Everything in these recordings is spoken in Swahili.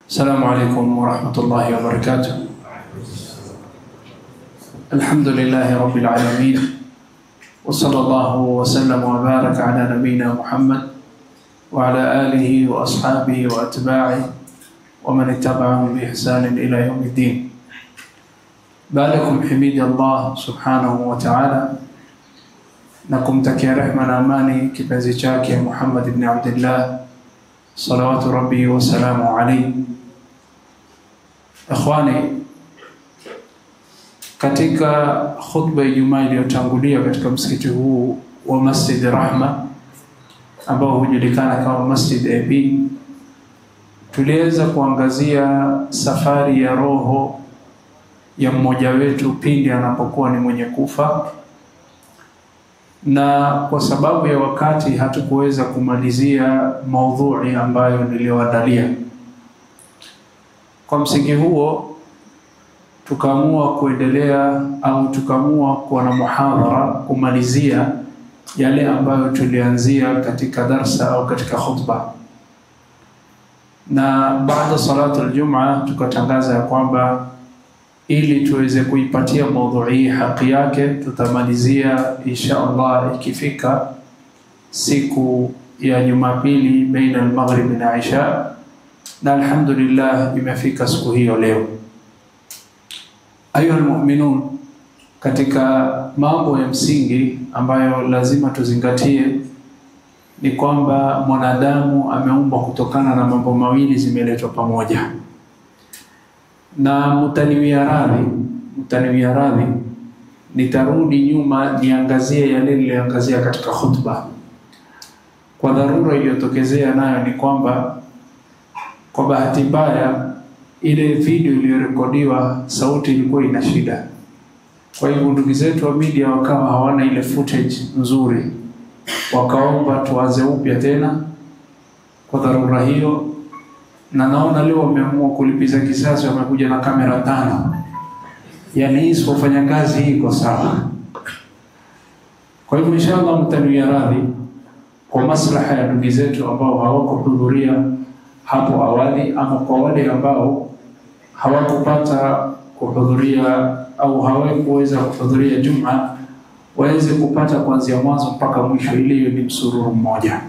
السلام عليكم ورحمة الله وبركاته. الحمد لله رب العالمين، وصلى الله وسلم وبارك على نبينا محمد وعلى آله وأصحابه وأتباعه ومن اتبعهم بإحسان إلى يوم الدين. بعدكم حميد الله سبحانه وتعالى، نكم تكي رحمة أماني كبازي شاكي محمد بن عبد الله صلوات ربي وسلامه عليه. Ikhwani, katika khutba ya Ijumaa iliyotangulia katika msikiti huu wa Masjid Rahma ambao hujulikana kama Masjid AB, tuliweza kuangazia safari ya roho ya mmoja wetu pindi anapokuwa ni mwenye kufa, na kwa sababu ya wakati hatukuweza kumalizia maudhui ambayo nilioandalia. Kwa msingi huo tukaamua kuendelea au tukaamua kuwa na muhadhara kumalizia yale ambayo tulianzia katika darsa au katika khutba. Na baada salatu al-Jum'a tukatangaza ya kwamba ili tuweze kuipatia maudhui haki yake tutamalizia insha Allah ikifika siku ya Jumapili baina al-Maghrib na Isha, na alhamdulillah imefika siku hiyo leo. Ayuha almu'minun, katika mambo ya msingi ambayo lazima tuzingatie ni kwamba mwanadamu ameumbwa kutokana na mambo mawili zimeletwa pamoja. Na mtaniwia radhi nitarudi nyuma niangazie yale niliyoangazia katika khutba. Kwa dharura iliyotokezea nayo ni kwamba kwa bahati mbaya ile video iliyorekodiwa sauti ilikuwa ina shida. Kwa hivyo ndugu zetu wa media wakawa hawana ile footage nzuri, wakaomba tuanze upya tena kwa dharura hiyo. Na naona leo wameamua kulipiza kisasi, wamekuja na kamera 5. Yani hii sifanya kazi hii kwa sawa. Kwa hivyo inshallah mtaniwia radhi kwa maslaha ya ndugu zetu ambao hawakuhudhuria hapo awali, ama kwa wale ambao hawakupata kuhudhuria au hawakuweza kuhudhuria Juma, waweze kupata kuanzia mwanzo mpaka mwisho, ili ni msururu mmoja.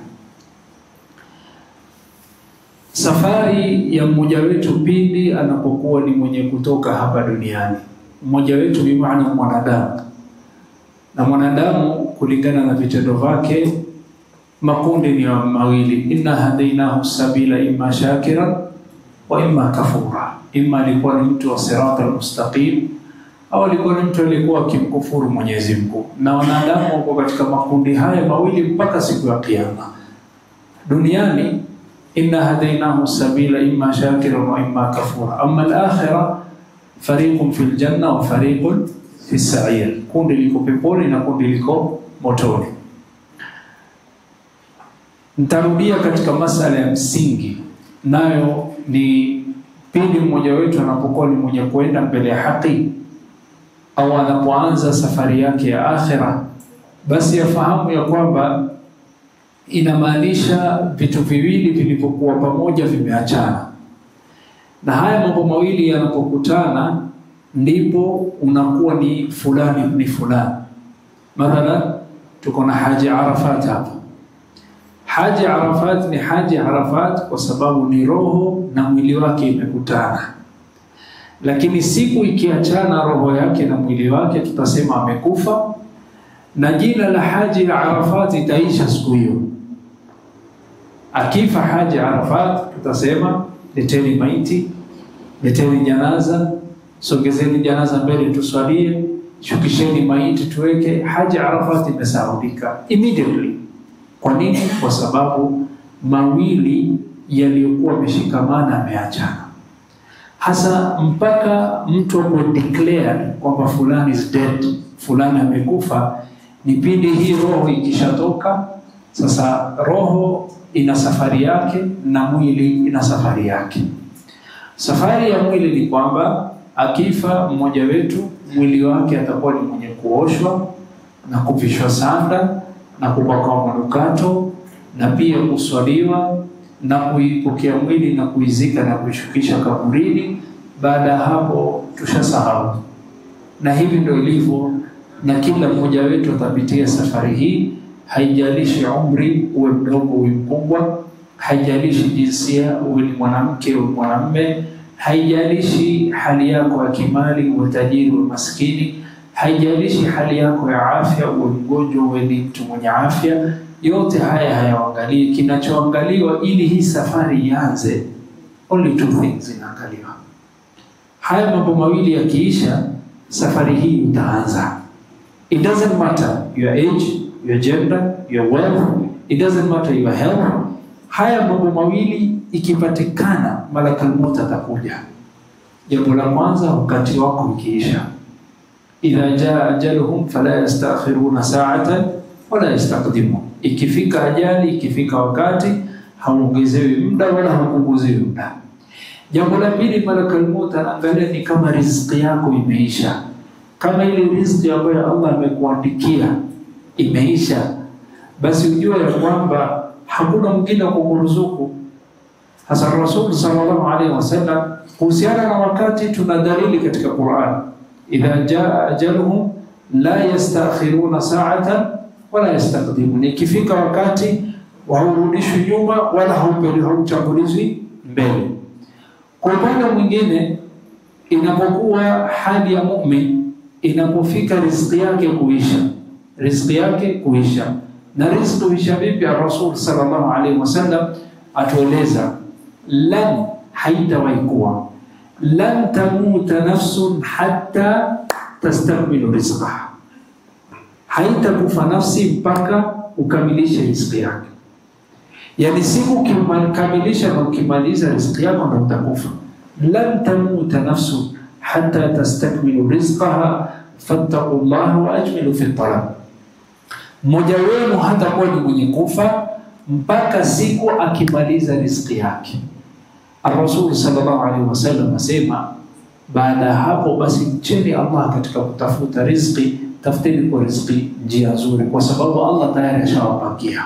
Safari ya mmoja wetu pindi anapokuwa ni mwenye kutoka hapa duniani. Mmoja wetu ni maana mwanadamu, na mwanadamu kulingana na vitendo vyake makundi ni mawili. Inna hadainahu sabila imma shakira wa imma kafura. Imma alikuwa ni mtu wa sirata al-mustaqim, au alikuwa ni mtu aliyekuwa akimkufuru Mwenyezi Mungu. Na wanadamu wako katika makundi haya mawili mpaka siku ya kiyama. Duniani inna hadainahu sabila imma shakira wa imma kafura. Amma al-akhirah fariqun fil janna wa fariqun fis sa'ir. Kundi liko peponi na kundi liko motoni. Nitarudia katika masala ya msingi, nayo ni pindi mmoja wetu anapokuwa ni mwenye kwenda mbele ya haki au anapoanza safari yake ya akhira, basi yafahamu ya kwamba inamaanisha vitu viwili vilivyokuwa pamoja vimeachana. Na haya mambo mawili yanapokutana ndipo unakuwa ni fulani ni fulani. Mathalan tuko na Haji Arafat hapa. Haji Arafat ni Haji Arafat kwa sababu ni roho na mwili wake imekutana. Lakini siku ikiachana roho yake na mwili wake tutasema amekufa, na jina la Haji Arafat itaisha siku hiyo. Akifa Haji Arafat tutasema leteni maiti, leteni janaza, sogezeni janaza mbele tuswalie, shukisheni maiti tuweke. Haji Arafat imesahaulika immediately. Kwa nini? Kwa sababu mawili yaliyokuwa yameshikamana yameachana. Hasa mpaka mtu declare kwamba fulani is dead, fulani amekufa, ni pindi hii roho ikishatoka. Sasa roho ina safari yake na mwili ina safari yake. Safari ya mwili ni kwamba akifa mmoja wetu, mwili wake atakuwa ni mwenye kuoshwa na kuvishwa sanda na kupakwa manukato na pia kuswaliwa na kuipokea mwili na kuizika na kuishukisha kaburini. Baada ya hapo tushasahau. Na hivi ndio ilivyo, na kila mmoja wetu atapitia safari hii. Haijalishi umri uwe mdogo uwe mkubwa, haijalishi jinsia uwe ni mwanamke uwe mwanamume, haijalishi hali yako ya kimali uwe tajiri uwe maskini, haijalishi hali yako ya afya uwe mgonjwa uwe ni mtu mwenye afya. Yote haya hayaangalii. Kinachoangaliwa ili hii safari ianze, only two things inaangaliwa. Haya mambo mawili yakiisha, safari hii itaanza. It doesn't matter your age, your gender, your wealth, it doesn't matter your health. Haya mambo mawili ikipatikana, malakal maut atakuja. Jambo la kwanza, wakati wako ukiisha. Idha jaa ajaluhum fala yastakhiruna sa'atan wala yastaqdimun. Ikifika ajali, ikifika wakati, hauongezewi muda wala haupunguziwi muda. Jambo la pili, malakal maut anaangalia ni kama riziki yako imeisha. Kama ile riziki ambayo Allah amekuandikia imeisha, basi ujue ya kwamba hakuna mwingine wa kukuruzuku. Hasa Rasul sallallahu alaihi wasallam kuhusiana na wakati, tuna dalili katika Qur'an. Idha jaa ajaluhum la yastakhiruna sa'atan wala yastaqdimun. Ikifika wakati haurudishwi nyuma wala hautangulizwi mbele. Kwa upande mwingine, inapokuwa hali ya mu'min, inapofika riziki yake kuisha, na riziki huisha vipi? Rasul sallallahu alaihi wasallam atueleza, lan haitawaikuwa, lan tamuta nafsun hatta tastakmilu rizqaha. Haitakufa nafsi mpaka ukamilishe riziki yake. Yani siku ukikamilisha na ukimaliza riziki yako ndio utakufa. Lan tamuta nafsun hatta tastakmilu rizqaha fattaqullaha wa ajmilu fi talab. Mmoja wenu hatakuwa ni mwenye kufa mpaka siku akimaliza riziki yake. Rasul sallallahu alaihi wasallam asema, baada hapo basi mcheni Allah katika kutafuta riziki, tafuteni kwa riziki njia nzuri, kwa sababu Allah tayari ashawapangia.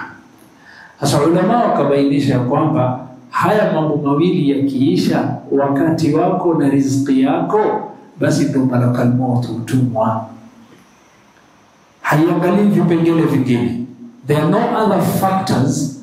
Sasa ulama wakabainisha kwamba haya mambo mawili yakiisha, wakati wako na riziki yako, basi ndio malakal maut hutumwa. Haiangalii vipengele vingine. There are no other factors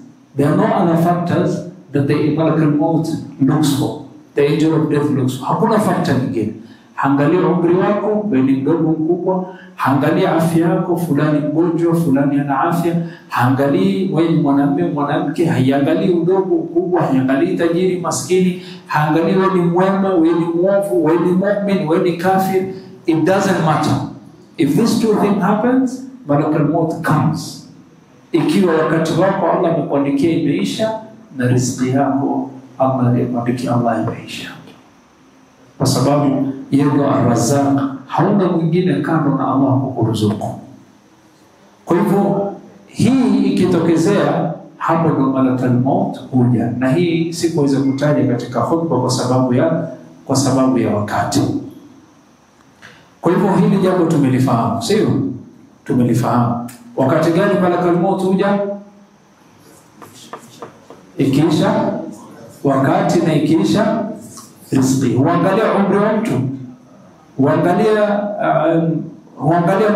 that the malakal maut looks for, the angel of death looks for. Hakuna factor nyingine. Haangalia umri wako, wewe ni mdogo mkubwa, haangalia afya yako, fulani mgonjwa, fulani ana afya, haangalii wewe ni mwanamume mwanamke, haiangalii udogo ukubwa, haiangalii tajiri maskini, haangalii wewe ni mwema, wewe ni mwovu, wewe ni mu'min, wewe ni kafir. It doesn't matter. If this two thing happens, malakal maut comes. Ikiwa wakati wako Allah amekuandikia imeisha, na riziki yako Allah amekuandikia Allah imeisha. Kwa sababu yeye ndo Ar-Razzaq, hauna mwingine kando na Allah kukuruzuku. Kwa hivyo hii ikitokezea, hapo ndo malakal maut huja. Na hii sikuweza kutaja katika khutba kwa sababu ya wakati. Kwa hivyo hili jambo tumelifahamu, sio? Tumelifahamu. Wakati gani malakal maut huja? Ikiisha wakati na ikiisha riziki. Huangalia umri wa mtu, huangalia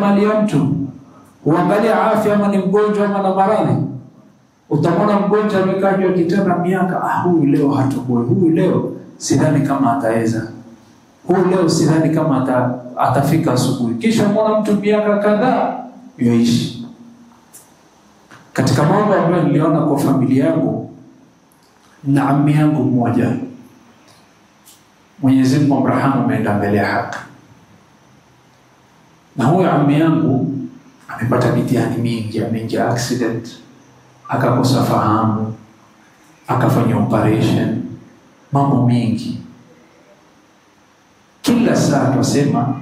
mali ya mtu, huangalia afya, ama ni mgonjwa ama na maradhi. Utamwona mgonjwa amekaa juu ya kitanda miaka, huyu leo hatoboi, huyu leo sidhani kama ataweza, huyu leo sidhani kama atafika asubuhi. Kisha mwana mtu miaka kadhaa yoishi. Katika mambo ambayo niliona kwa familia yangu na ammi yangu mmoja, Mwenyezi Mungu amrahamu, ameenda mbele ya haki. Na huyo ammi yangu amepata mitihani mingi, ameingia accident, akakosa fahamu, akafanya operation, mambo mingi. Kila saa tusema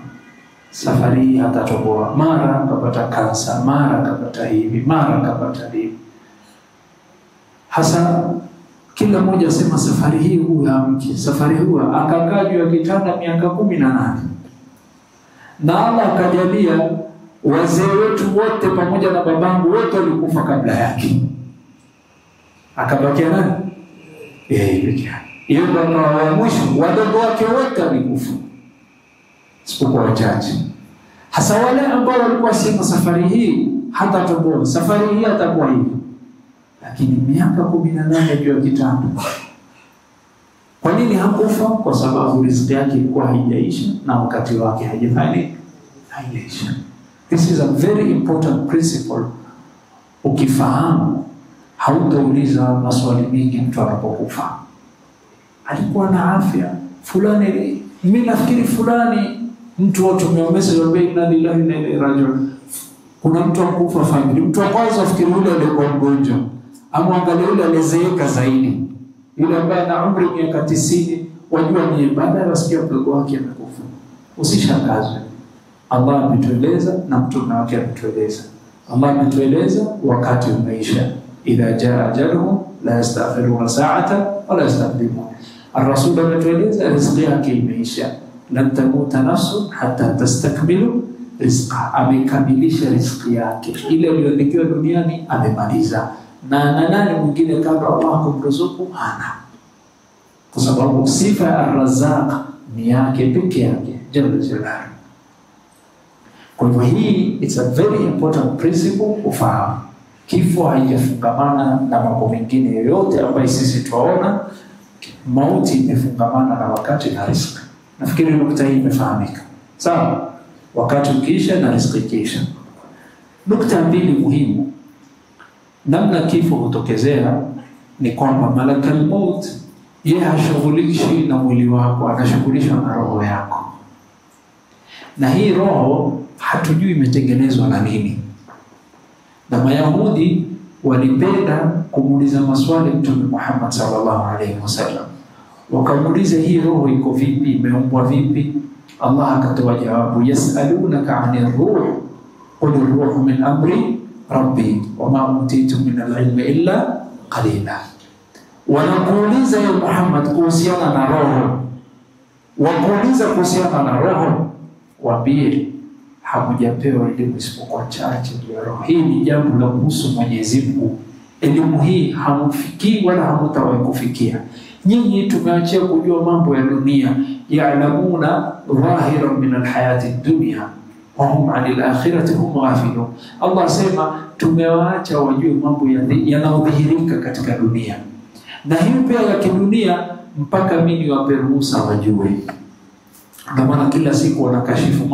safari hii hatatoboa, mara akapata kansa, mara akapata hivi, mara akapata hivi. Hasa kila mmoja asema safari hii huyu amki, safari huyu akakaa juu ya kitanda miaka 18. Na Allah akajalia wazee wetu wote pamoja na babangu wote walikufa kabla yake. Akabakia nani? peke yake. Hiyo ndio wa mwisho. Wadogo wake wote walikufa isipokuwa wachache. Hasa wale ambao walikuwa sema safari hii hata toboa, safari hii atakuwa hivi. Lakini miaka 18 juu ya kitanda. Kwa nini hakufa? Kwa sababu riziki yake ilikuwa haijaisha na wakati wake haijaisha. This is a very important principle. Ukifahamu hautauliza maswali mengi mtu anapokufa. Alikuwa na afya fulani, mimi nafikiri fulani mtu wote umemesa wa baina lillahi na ilaihi rajiun. Kuna mtu akufa family, mtu wa kwanza afikiri yule alikuwa mgonjwa, ama angalia yule alizeeka zaidi, yule ambaye ana umri miaka 90, wajua ni baada ya wasikia mdogo wake amekufa. Usishangazwe. Allah ametueleza na mtume wake ametueleza. Allah ametueleza wakati umeisha. Idha jaa ajaluhum la yastakhiruna sa'atan wa la yastaqdimun. Ar-Rasul ametueleza riziki yake imeisha. Lan tamuta nafsun hatta tastakmilu rizqa. Amekamilisha riziki yake. Ile iliyoandikiwa duniani amemaliza. Na nani mwingine kabla Allah kumruzuku? Hana. Kwa sababu sifa ya Ar-Razzaq ni yake peke yake, jalla jalaluhu. Kwa hivyo hii it's a very important principle ufahamu. Kifo haijafungamana na mambo mengine yoyote ambayo sisi tuwaona. Mauti imefungamana na wakati na riziki. Nafikiri nukta hii imefahamika. Sawa? Wakati ukiisha na riziki ikiisha. Nukta mbili muhimu. Namna kifo hutokezea ni kwamba malakal maut yeye hashughulishi na mwili wako, anashughulishwa na roho yako. Na hii roho hatujui imetengenezwa na nini. Na Mayahudi walipenda kumuuliza maswali Mtume Muhammad sallallahu alaihi wasallam. Wakamuuliza hii roho iko vipi, imeumbwa vipi? Allah akatoa jawabu, yasalunaka 'anir ruh qul ar-ruhu min amri rabbi wama utitu min al-ilmi illa qalila. Wanakuuliza ya Muhammad kuhusiana na roho. Wakuuliza kuhusiana na roho, waambie hamujapewa elimu isipokuwa chache juu ya roho. Hii ni jambo la kuhusu Mwenyezi Mungu. Elimu hii hamfikii wala hamtawahi kufikia. Nyinyi tumeachia kujua mambo ya dunia, ya'lamuna dhahiran min alhayati dunya wa hum 'anil akhirati hum ghafilun. Allah sema tumewaacha wajue mambo yanayodhihirika katika dunia. Na hiyo pia ya kidunia mpaka mimi niwape ruhusa wajue. Ndio maana kila siku wanakashifu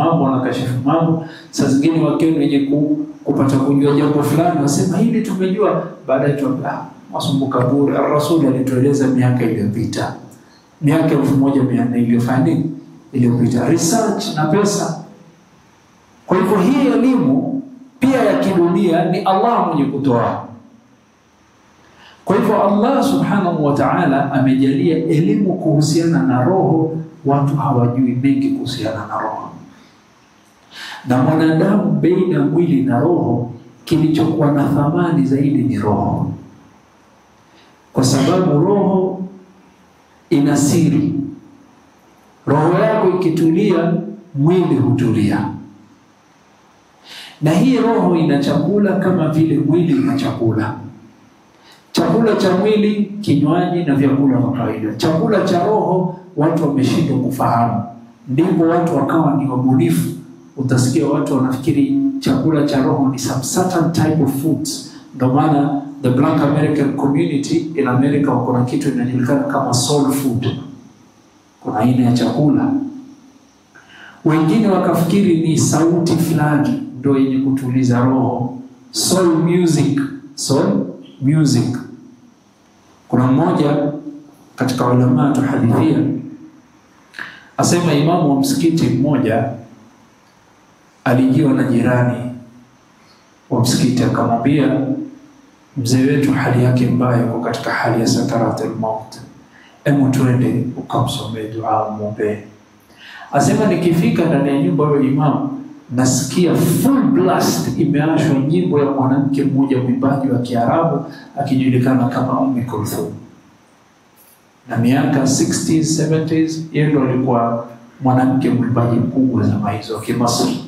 mambo, saa zingine wakiwa wenye kupata kujua jambo fulani wasema hili tumejua, baadaye tuambia masumbuka bure. Ar-Rasul alitueleza miaka iliyopita, miaka 1400 iliyopita, research na pesa. Kwa hivyo hii elimu pia ya kidunia ni Allah mwenye kutoa. Kwa hivyo Allah subhanahu wa ta'ala amejalia elimu kuhusiana na roho. Watu hawajui mengi kuhusiana na roho. Na mwanadamu baina mwili na roho, kilichokuwa na thamani zaidi ni roho. Kwa sababu roho ina siri. Roho yako ikitulia, mwili hutulia. Na hii roho ina chakula kama vile mwili una chakula. Chakula cha mwili, kinywaji na vyakula vya kawaida. Chakula cha roho watu wameshindwa kufahamu. Ndipo watu wakawa ni wabunifu. Utasikia watu wanafikiri chakula cha roho ni some certain type of foods. Ndio maana the Black American community in America wako na kitu inajulikana kama soul food. Kuna aina ya chakula. Wengine wakafikiri ni sauti fulani ndio yenye kutuliza roho. Soul music. Kuna mmoja katika ulama wa hadithia asema imamu wa msikiti mmoja alijiwa na jirani wa msikiti, akamwambia mzee wetu hali yake mbaya, kwa katika hali ya sakaratul maut, hebu twende ukamsomee dua muombe. Asema nikifika ndani ya nyumba ya imamu nasikia full blast imeashwa nyimbo ya mwanamke mmoja mwimbaji wa Kiarabu akijulikana kama Kulthum. Na miaka 60s 70s yeye ndo alikuwa mwanamke mwimbaji mkubwa zama hizo wa Kimasri.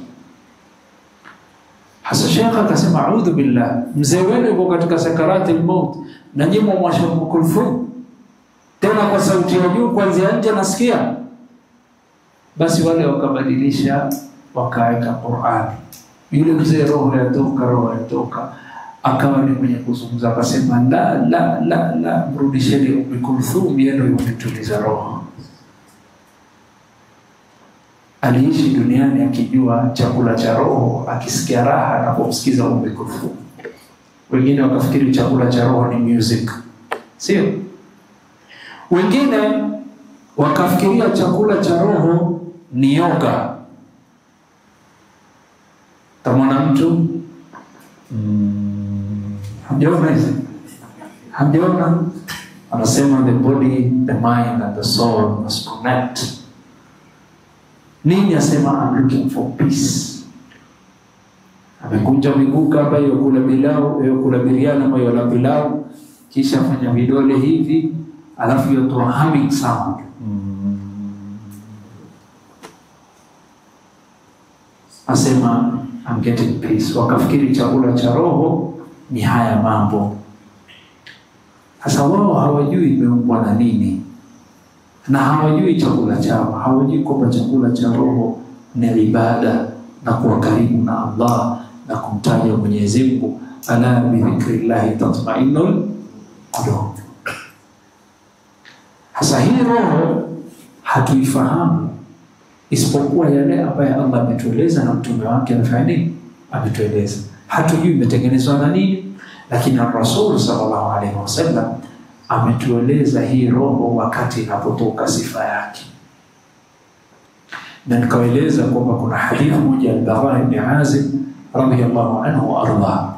Hasa Sheikh akasema a'udhu billah, mzee wenu yuko katika sakarati al-maut na nyimbo mwasha Kulthum. tena kwa sauti ya juu kuanzia nje nasikia. Basi wale wakabadilisha, wakaweka Qur'an. Yule mzee roho yatoka akawa ni mwenye kuzungumza, akasema la mrudisheni Umm Kulthum, yeye ndio yumetuliza roho. Aliishi duniani akijua chakula cha roho, akisikia raha anapomsikiza Umm Kulthum. Wengine wakafikiri chakula cha roho ni music, sio? Wengine wakafikiria chakula cha roho ni yoga. Tamona mtu hamjaona anasema the body, the mind and the soul must connect. Nini asema I'm looking for peace. Amekunja miguu kama hiyo kula biriani ama hiyo la pilau, kisha fanya vidole hivi, alafu yotoa humming sound. Asema I'm getting peace. Wakafikiri chakula cha roho ni haya mambo. Sasa wao hawajui imeumbwa na nini, na hawajui chakula chao, hawajui kwamba chakula cha roho ni ibada na kuwa karibu na Allah na kumtaja Mwenyezi Mungu. Ala bi dhikrillahi tatma'innul qulub. Sasa hii roho hatuifahamu isipokuwa yale ambaye Allah ametueleza na mtume wake anafanya nini, ametueleza. Hatujui imetengenezwa na nini, lakini Rasul sallallahu alaihi wasallam ametueleza hii roho wakati inapotoka sifa yake. Na nikaeleza kwamba kuna hadithi moja al-Bara ibn Azib radhiyallahu anhu wa arda,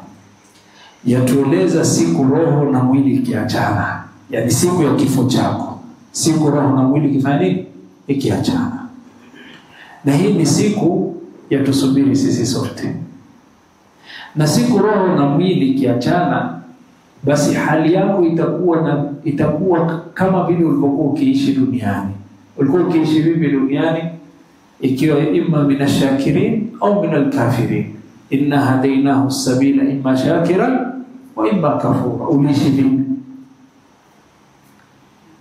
yatueleza siku roho na mwili kiachana, yani siku ya kifo chako, siku roho na mwili kifanya nini, ikiachana. Na hii ni siku ya tusubiri sisi sote. Na siku roho na mwili kiachana, basi hali yako itakuwa kama vile ulivyokuwa ukiishi duniani. Ulikuwa ukiishi vipi duniani? Ikiwa imma minashakirin au minal kafirin. Inna hadainahu sabila imma shakiran wa imma kafura. Uliishi vipi?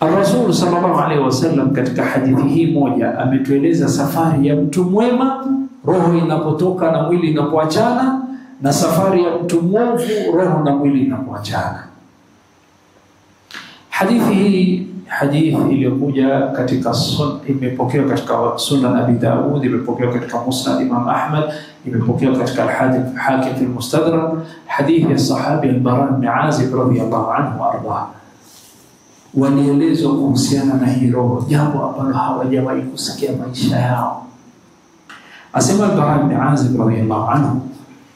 Ar-Rasul sallallahu alaihi wasallam katika hadithi hii moja ametueleza safari ya mtu mwema roho inapotoka na mwili inapoachana, na safari ya mtu mwovu roho na mwili inapoachana. Hadithi hii hadithi iliyokuja katika imepokewa katika Sunan Abi Daud, imepokewa katika Musnad Imam Ahmad, imepokewa katika al-Hadith Hakim fi al-Mustadrak, hadithi ya sahabi al-Bara ibn Azib radhiyallahu anhu arda. Walielezwa kuhusiana na hii roho, jambo ambalo hawajawahi kusikia maisha yao. Asema al-Bara ibn Azib radhiyallahu anhu,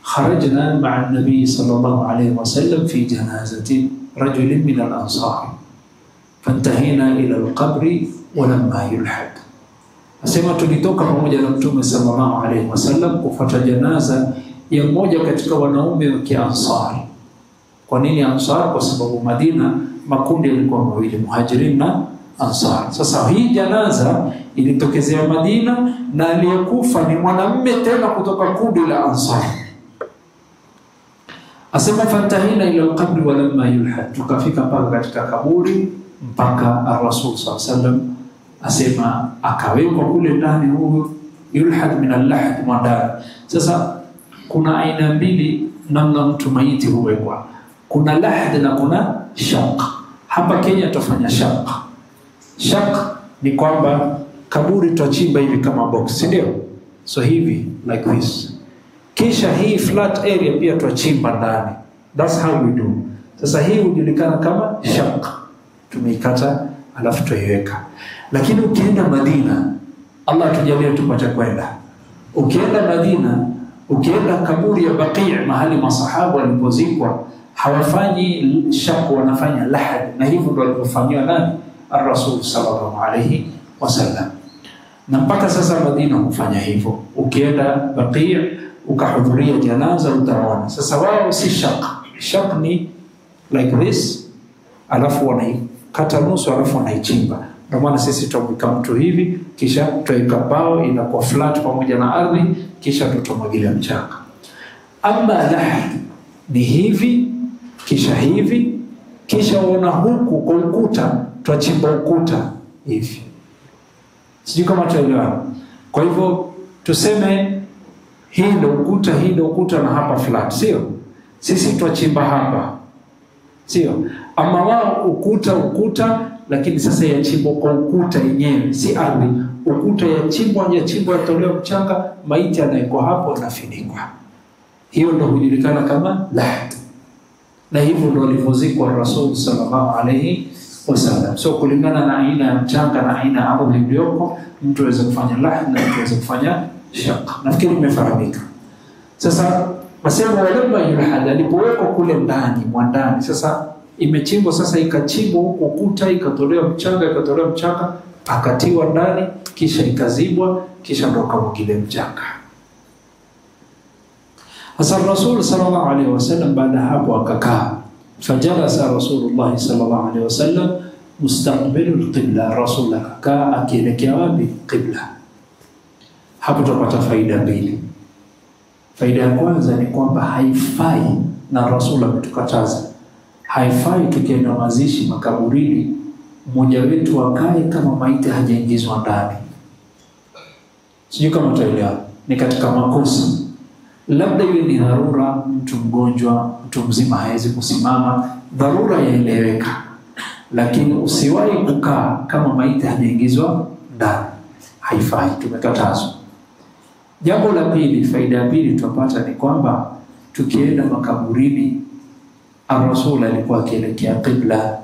kharajna ma'a an-nabi sallallahu alayhi wa sallam fi janazati rajulin min al-ansar fantahina ila al-qabri wa lamma yulhad. Asema tulitoka pamoja na Mtume sallallahu alayhi wasallam kufuata janaza ya mmoja katika wanaume wa Kiansari. Kwa nini Ansar? Kwa sababu Madina makundi yalikuwa mawili, Muhajirin na Ansar. Sasa hii janaza ilitokezea Madina na aliyekufa ni mwanamume tena kutoka kundi la Ansar. Asema fantahina ila al-qabri wa lamma yulhad, tukafika mpaka katika kaburi mpaka Ar-Rasul sallallahu alaihi wasallam asema akawekwa kule ndani huyo yulhad min al-lahd madar. Sasa kuna aina mbili namna mtu maiti huwekwa, kuna lahd na kuna shaq. Hapa Kenya tufanya shaq. Shaq ni kwamba kaburi tutachimba hivi kama box, ndio? So hivi like this. Kisha hii flat area pia tutachimba ndani. That's how we do. Sasa hii hujulikana kama shaq. Tumeikata alafu tuiweka. Lakini ukienda Madina, Allah tujalie tupate kwenda. Ukienda Madina, ukienda kaburi ya Baqi' mahali masahaba walipozikwa, hawafanyi shaq, wanafanya lahad. Na hivyo ndio alifanywa nani? Ar-Rasul sallallahu alayhi wasallam. Na mpaka sasa Madina hufanya hivyo. Ukienda Baqi' ukahudhuria janaza utaona. Sasa wao si shaq. Shaq ni like this, alafu wanaikata nusu alafu wanaichimba. Ndio maana sisi tumweka mtu hivi, kisha tuweka bao inakuwa flat pamoja na ardhi, kisha tutomwagilia mchanga. Ama lahad ni hivi, kisha hivi, kisha uona huku kwa ukuta tuachimba ukuta hivi. Sijui kama tuelewana. Kwa hivyo tuseme hii ndio ukuta na hapa flat, sio? Sisi tuachimba hapa, sio? Ama wao ukuta lakini sasa yachimba kwa ukuta yenyewe, si ardhi. Ukuta yachimbwa yatolewa mchanga, maiti anaiko hapo anafinikwa. Hiyo ndio hujulikana kama lahd. Na hivyo ndio alivyozikwa Rasul sallallahu alayhi wasallam. So kulingana na aina ya mchanga na aina ya ardhi iliyoko, mtu aweza kufanya lahd na mtu aweza kufanya shaq. Nafikiri imefahamika. Sasa wasema walamma yulhad, alipowekwa kule ndani mwandani, sasa imechimbwa, sasa ikachimbwa huko ukuta, ikatolewa mchanga, akatiwa ndani, kisha ikazibwa, kisha ndo kamwagile mchanga. Sasa Rasul sallallahu alaihi wasallam baada hapo akakaa. Fajalasa Rasulullah sallallahu alaihi wasallam mustaqbilul qibla, Rasul akakaa akielekea wapi? Qibla. Hapo tupata faida mbili. Faida ya kwanza ni kwamba haifai, na Rasul ametukataza, haifai tukienda mazishi makaburini mmoja wetu akae kama maiti hajaingizwa ndani. Sijui kama tuelewa, ni katika makosa. Labda iwe ni dharura, mtu mgonjwa, mtu mzima hawezi kusimama, dharura yaeleweka, lakini usiwahi kukaa kama maiti hajaingizwa ndani, haifai, tumekatazwa. Jambo la pili, faida ya pili tupata ni kwamba tukienda makaburini, Rasul alikuwa akielekea qibla.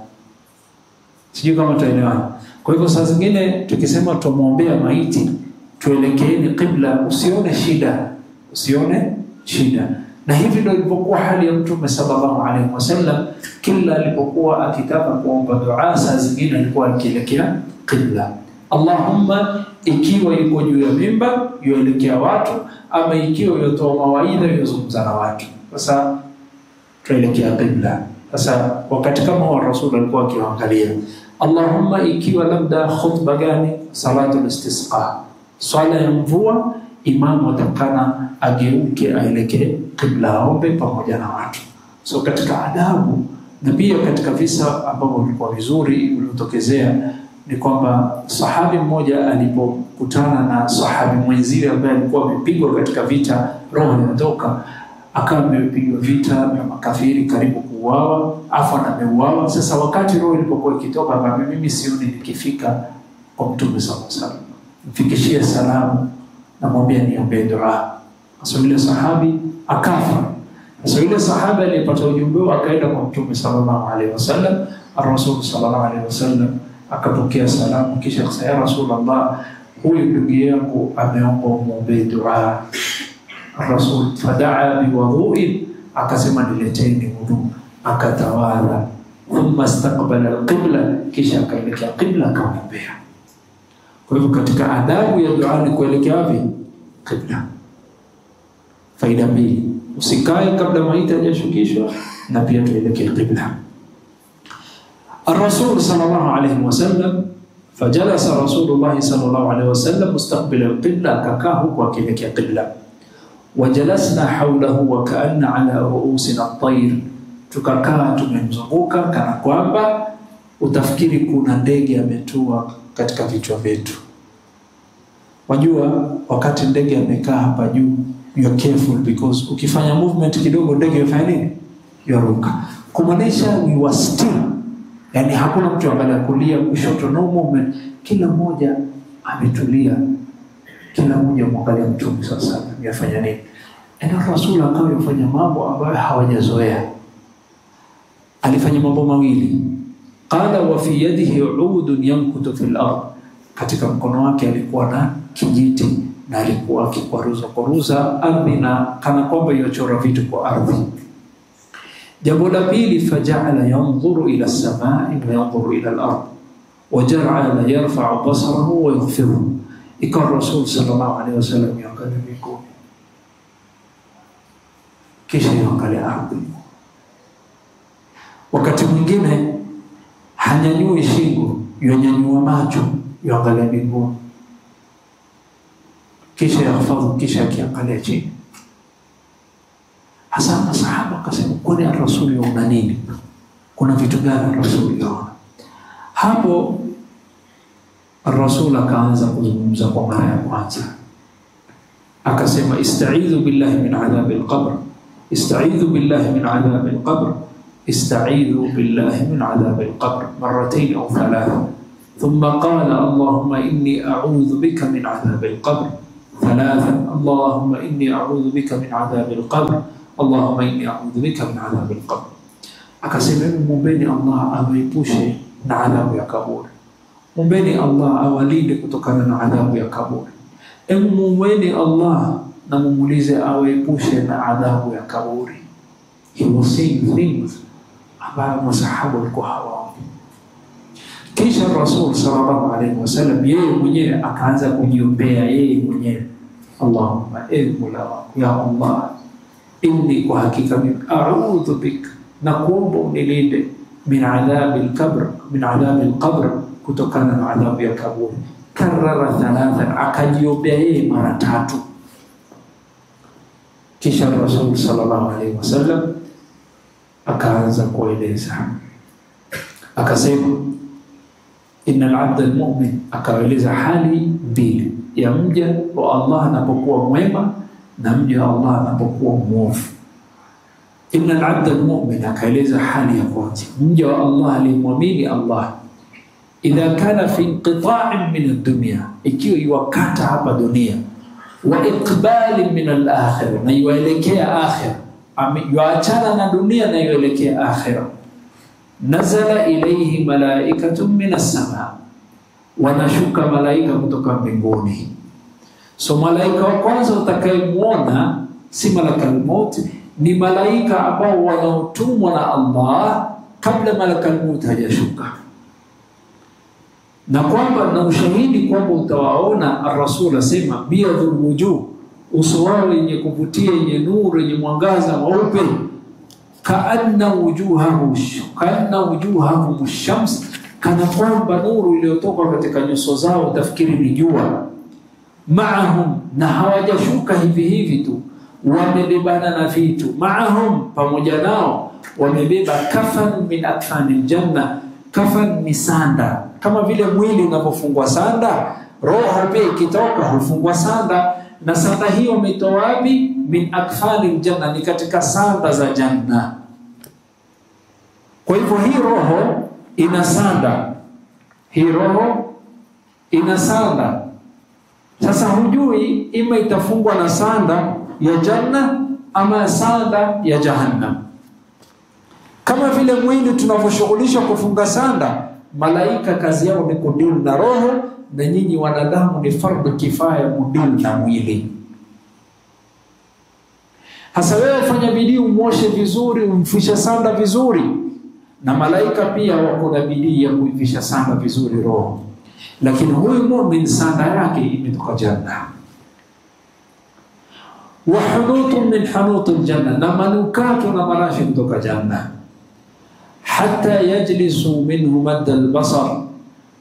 Sijui kama tuelewana. Kwa hivyo saa zingine tukisema tumuombea maiti tuelekeeni qibla, usione shida. Na hivi ndio ilipokuwa hali ya Mtume sallallahu alaihi wasallam. Kila alipokuwa akitaka kuomba dua, saa zingine alikuwa akielekea qibla. Allahumma, ikiwa yuko juu ya mimbar yuelekea watu, ama ikiwa yotoa mawaidha yozungumza na watu, sasa tuelekea qibla. Sasa wakati kama wa Rasul alikuwa akiangalia. Allahumma, ikiwa labda khutba gani, salatul istisqa, swala ya mvua, imamu atakana ageuke aelekee qibla, aombe pamoja na watu. So katika adabu na pia katika visa ambavyo vilikuwa vizuri vilivyotokezea ni kwamba sahabi mmoja alipokutana na sahabi mwenziwe ambaye alikuwa amepigwa katika vita, roho inatoka, akawa amepigwa vita na makafiri karibu kuuawa, afa na ameuawa. Sasa wakati roho ilipokuwa ikitoka, kama mimi sioni nikifika kwa Mtume sallallahu alaihi wasallam, mfikishie salamu na mwambie niombe dua. Sasa yule sahabi akafa. Sasa yule sahabi alipata ujumbe akaenda kwa Mtume sallallahu alaihi wasallam. Rasul sallallahu alaihi wasallam akapokea salamu, kisha akasema, ya Rasulullah, huyu ndugu yangu ameomba muombe dua. Rasul fadaa biwudhu'in, akasema nileteni wudu, akatawala, thumma istaqbala alqibla, kisha akaelekea qibla akamwombea. Kwa hivyo katika adabu ya dua ni kuelekea wapi? Qibla. Faida mbili, usikae kabla maiti hajashukishwa, na pia tuelekee qibla. الرسول صلى الله عليه وسلم فجلس رسول الله صلى الله عليه وسلم مستقبل القبلة ككاه وكلك قبلة، وجلسنا حوله وكأن على رؤوسنا الطير، tukakaa tumemzunguka kana kwamba utafikiri kuna ndege ametua katika vichwa vyetu. Wajua wakati ndege amekaa hapa juu, you are careful because ukifanya movement kidogo ndege inafanya nini? Yaruka. Kumaanisha we were still, yani hakuna mtu angalia kulia kushoto, no movement, kila mmoja ametulia, kila mmoja mwangalia Mtume sasa yafanya nini. Na Rasul akawa yafanya mambo ambayo hawajazoea. Alifanya mambo mawili. Qala wa fi yadihi udun yankutu fil ard, katika mkono wake alikuwa na kijiti na alikuwa akikwaruza ardhi na kana kwamba yochora vitu kwa ardhi. Jambo la pili, faja'ala yanzuru ila as-samaa'i wa yanzuru ila al-ard wa ja'ala yarfa'u basarahu wa yaghfiru. Ikawa Rasul sallallahu alaihi wasallam yangalia mbinguni, kisha yangalia ardhi. Wakati mwingine hanyanyui shingo, yanyanyua macho, yangalia mbinguni, kisha yaghfiru, kisha akiangalia chini. Hasa masahaba akasema, kwani Rasul yona nini? Kuna vitu gani Rasul yona? Hapo Rasul akaanza kuzungumza kwa mara ya kwanza, akasema ista'idhu billahi min adhabil qabr, ista'idhu billahi min adhabil qabr, ista'idhu billahi min adhabil qabr marratayn aw thalatha. ثم قال اللهم إني أعوذ بك من عذاب القبر ثلاثا. اللهم إني أعوذ بك من عذاب القبر، اللهم إني أعوذ بك من عذاب القبر. Akasema mumbeni Allah awaepushe na adhabu ya kaburi, mumbeni Allah awalinde kutokana na adhabu ya kaburi. Mumbeni Allah na mumulize awaepushe na adhabu ya kaburi. He was saying things ambayo masahaba walikuwa hawaoni. Kisha Rasul sallallahu alaihi wasallam yeye mwenyewe akaanza kujiombea yeye mwenyewe, Allahumma Mola wangu, ya Allah, inni kwa hakika mimi a'udhu bik, na kuomba unilinde min adhabil qabr, min adhabil qabr, kutokana na adhabu ya kaburi. Karara thalathan, akajiombea yeye mara 3. Kisha Rasul sallallahu alaihi wasallam akaanza kueleza, akasema innal abda almu'min, akaeleza hali mbili ya mja wa Allah anapokuwa mwema na mja wa Allah anapokuwa mwovu. Innal abda almu'min, akaeleza hali ya kwanza, mja wa Allah aliyemwamini Allah, idha kana fi inqita'in min ad-dunya, ikiwa iwakata hapa dunia, wa iqbalin min al-akhirah, na yuelekea akhirah, yuachana na dunia na yuelekea akhirah. Nazala ilayhi malaikatun minas samaa, wanashuka malaika kutoka mbinguni. So malaika wa kwanza utakayemuona si malakal maut, ni malaika ambao wanaotumwa na Allah kabla malakal maut hajashuka. Na kwamba na ushahidi kwamba utawaona, Ar-Rasul asema biyadul wujuh, uso wao yenye kuvutia, yenye nuru, yenye mwangaza mweupe, kaanna wujuhahum shams, kana kwamba nuru iliyotoka katika nyuso zao utafikiri ni jua. Maahum, na hawajashuka hivi hivi tu, wamebebana na vitu. Maahum, pamoja nao wamebeba kafan min akfanil janna. Kafan ni sanda, kama vile mwili unapofungwa sanda, roho pia ikitoka hufungwa sanda. Na sanda hiyo umetoa wapi? Min akfanil janna, ni katika sanda za janna. Kwa hivyo hii roho ina sanda, hii roho ina sanda. Sasa hujui ima itafungwa na sanda ya janna ama sanda ya jahannam. Kama vile mwili tunavyoshughulishwa kufunga sanda, malaika kazi yao ni kudili na roho, na nyinyi wanadamu ni fardhu kifaya kudili na mwili. Hasa wewe ufanya bidii umoshe vizuri, umfisha sanda vizuri, na malaika pia wako na bidii ya kuifisha sanda vizuri roho. Lakini huyu mu'min sanda yake imetoka janna. Wa hunutun min hanutil janna, na manukato na marashi kutoka janna. Hatta yajlisu minhu madda al-basar,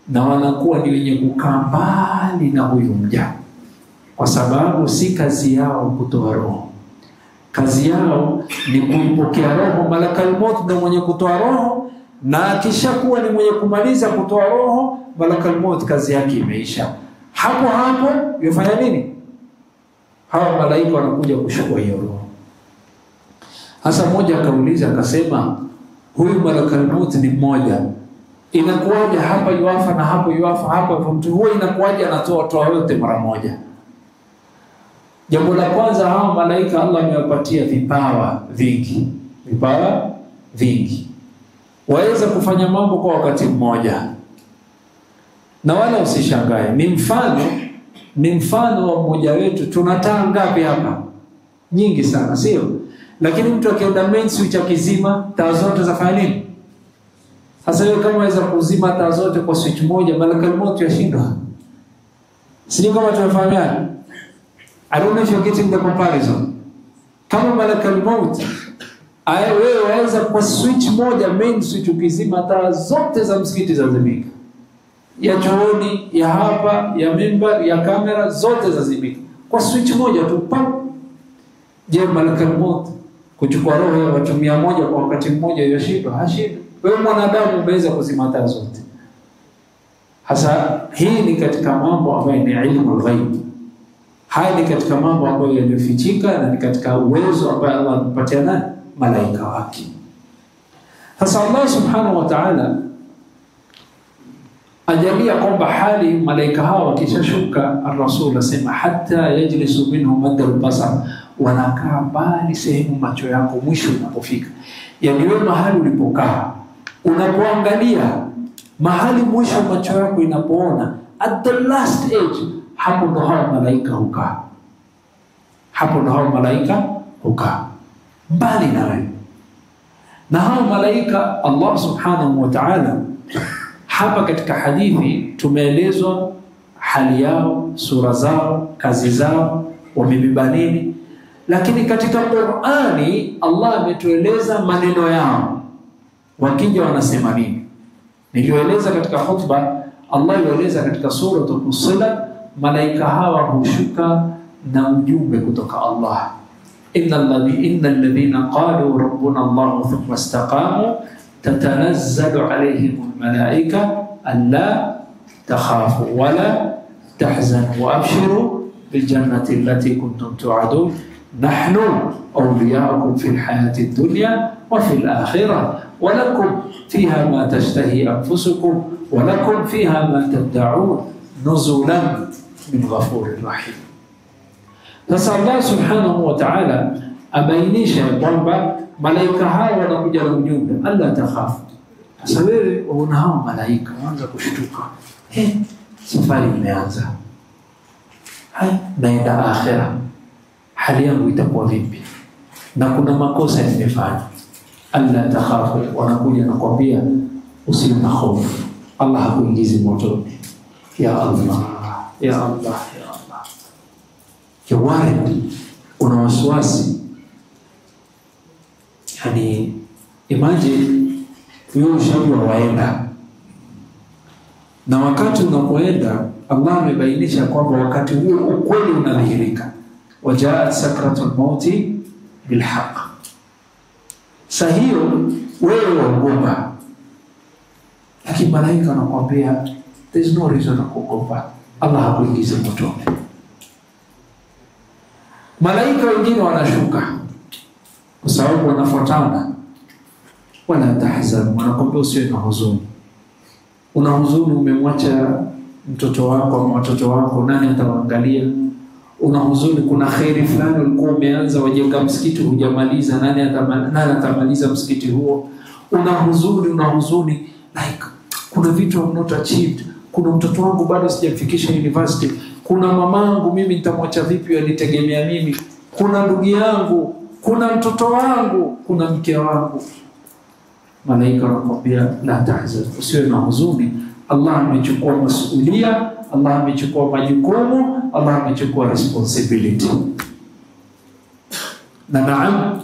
na wanakuwa ni wenye kukaa mbali na huyu mja, kwa sababu si kazi yao kutoa roho. Kazi yao ni kuipokea roho. Malakal maut ndio mwenye kutoa roho, na akishakuwa ni mwenye kumaliza kutoa roho, malakal maut kazi yake imeisha. Hapo hapo yafanya nini? Hawa malaika wanakuja kuchukua hiyo roho. Hasa mmoja akauliza akasema, huyu malakal maut ni mmoja, inakuwaje hapa yuafa na hapo yuafa, hapa mtu huyo inakuwaje anatoa yote mara moja? Jambo la kwanza, hawa malaika Allah amewapatia vipawa vingi, waweza kufanya mambo kwa wakati mmoja. Na wala usishangae, ni mfano wa mmoja wetu. Tuna taa ngapi hapa? Nyingi sana, sio? Lakini mtu akienda main switch akizima, taa zote zafanya nini? Sasa wewe kama waweza kuzima taa zote kwa switch moja, malakal maut yashindwa. Sio kama tunafahamiana? I don't know if you're getting the comparison. Kama malakal maut, wewe waweza kwa switch moja, main switch, ukizima taa zote za msikiti zazimika. Ya chooni, ya hapa, ya mimbar, ya kamera, zote zazimika kwa switch moja tu, pam. Je, malakal maut kuchukua roho ya watu 100 kwa wakati mmoja yashindwa? Hashindwi. Wewe mwanadamu umeweza kuzima taa zote. Hasa hii ni katika mambo ambayo ni ilmu al-ghaib. Haya ni katika mambo ambayo yaliyofichika na ni katika uwezo ambao Allah amepatia nani? Malaika wake. Sasa Allah subhanahu wa ta'ala ajalia kwamba hali malaika hawa wakishashuka, ar-rasul asema hatta yajlisu minhu madda al-basar, wanakaa mbali sehemu macho yako mwisho unapofika. Yani wewe mahali ulipokaa unapoangalia mahali mwisho macho yako inapoona, at the last edge, hapo ndo hao malaika hukaa. Hapo ndo hao malaika hukaa mbali na wewe. Na hao malaika Allah subhanahu wa ta'ala hapa katika hadithi tumeelezwa hali yao, sura zao, kazi zao, wamebeba nini. Lakini katika Qur'ani Allah ametueleza maneno yao, wakija wanasema nini. Nilioeleza katika khutba, Allah yueleza katika sura Fussilat, malaika hawa hushuka na ujumbe kutoka Allah. innal ladhina qalu rabbuna Allah thumma istaqamu tatanazzalu alayhim almalaika alla takhafu wala tahzanu wa abshiru bil jannati allati kuntum tu'adun nahnu awliya'ukum fil hayati ad-dunya wa fil akhirah wa lakum fiha ma tashtahi anfusukum wa lakum fiha ma tad'un nuzulan min ghafurir rahim. Sasa Allah subhanahu wa ta'ala abainisha kwamba malaika hawa wanakuja na ujumbe alla takhafu. Sasa wewe unaona hao malaika waanza kushtuka, safari imeanza, naenda akhera, hali yangu itakuwa vipi na kuna makosa nimefanya. Alla takhafu, wanakuja na kuambia usiwe na hofu, Allah hakuingizi motoni. Ya Allah, ya Allah, ya Allah. Kiwari una wasiwasi. Yani imagine wewe ushauri waenda, na wakati unapoenda Allah amebainisha kwamba wakati huo ukweli unadhihirika, wajaat sakratul mauti bilhaq. Sahiyo wewe waogopa, lakini malaika wanakuambia there's no reason to kuogopa, Allah hakuingiza motoni. Malaika wengine wanashuka kwa sababu wanafuatana, wala tahzan, wanakuambia usiwe na huzuni. Una huzuni, umemwacha mtoto wako au watoto wako, nani atawaangalia? Una huzuni, kuna khairi fulani ulikuwa umeanza, wajenga msikiti hujamaliza, nani atamaliza msikiti huo? Una huzuni like kuna vitu I'm not achieved, kuna mtoto wangu bado sijamfikisha university, kuna mamangu mimi nitamwacha vipi, alitegemea mimi, kuna ndugu yangu, kuna mtoto wangu, kuna mke wangu. Malaika wanakuambia la tahzan, usiwe na huzuni, Allah amechukua masuhulia, Allah amechukua majukumu, Allah amechukua responsibility. Na naam,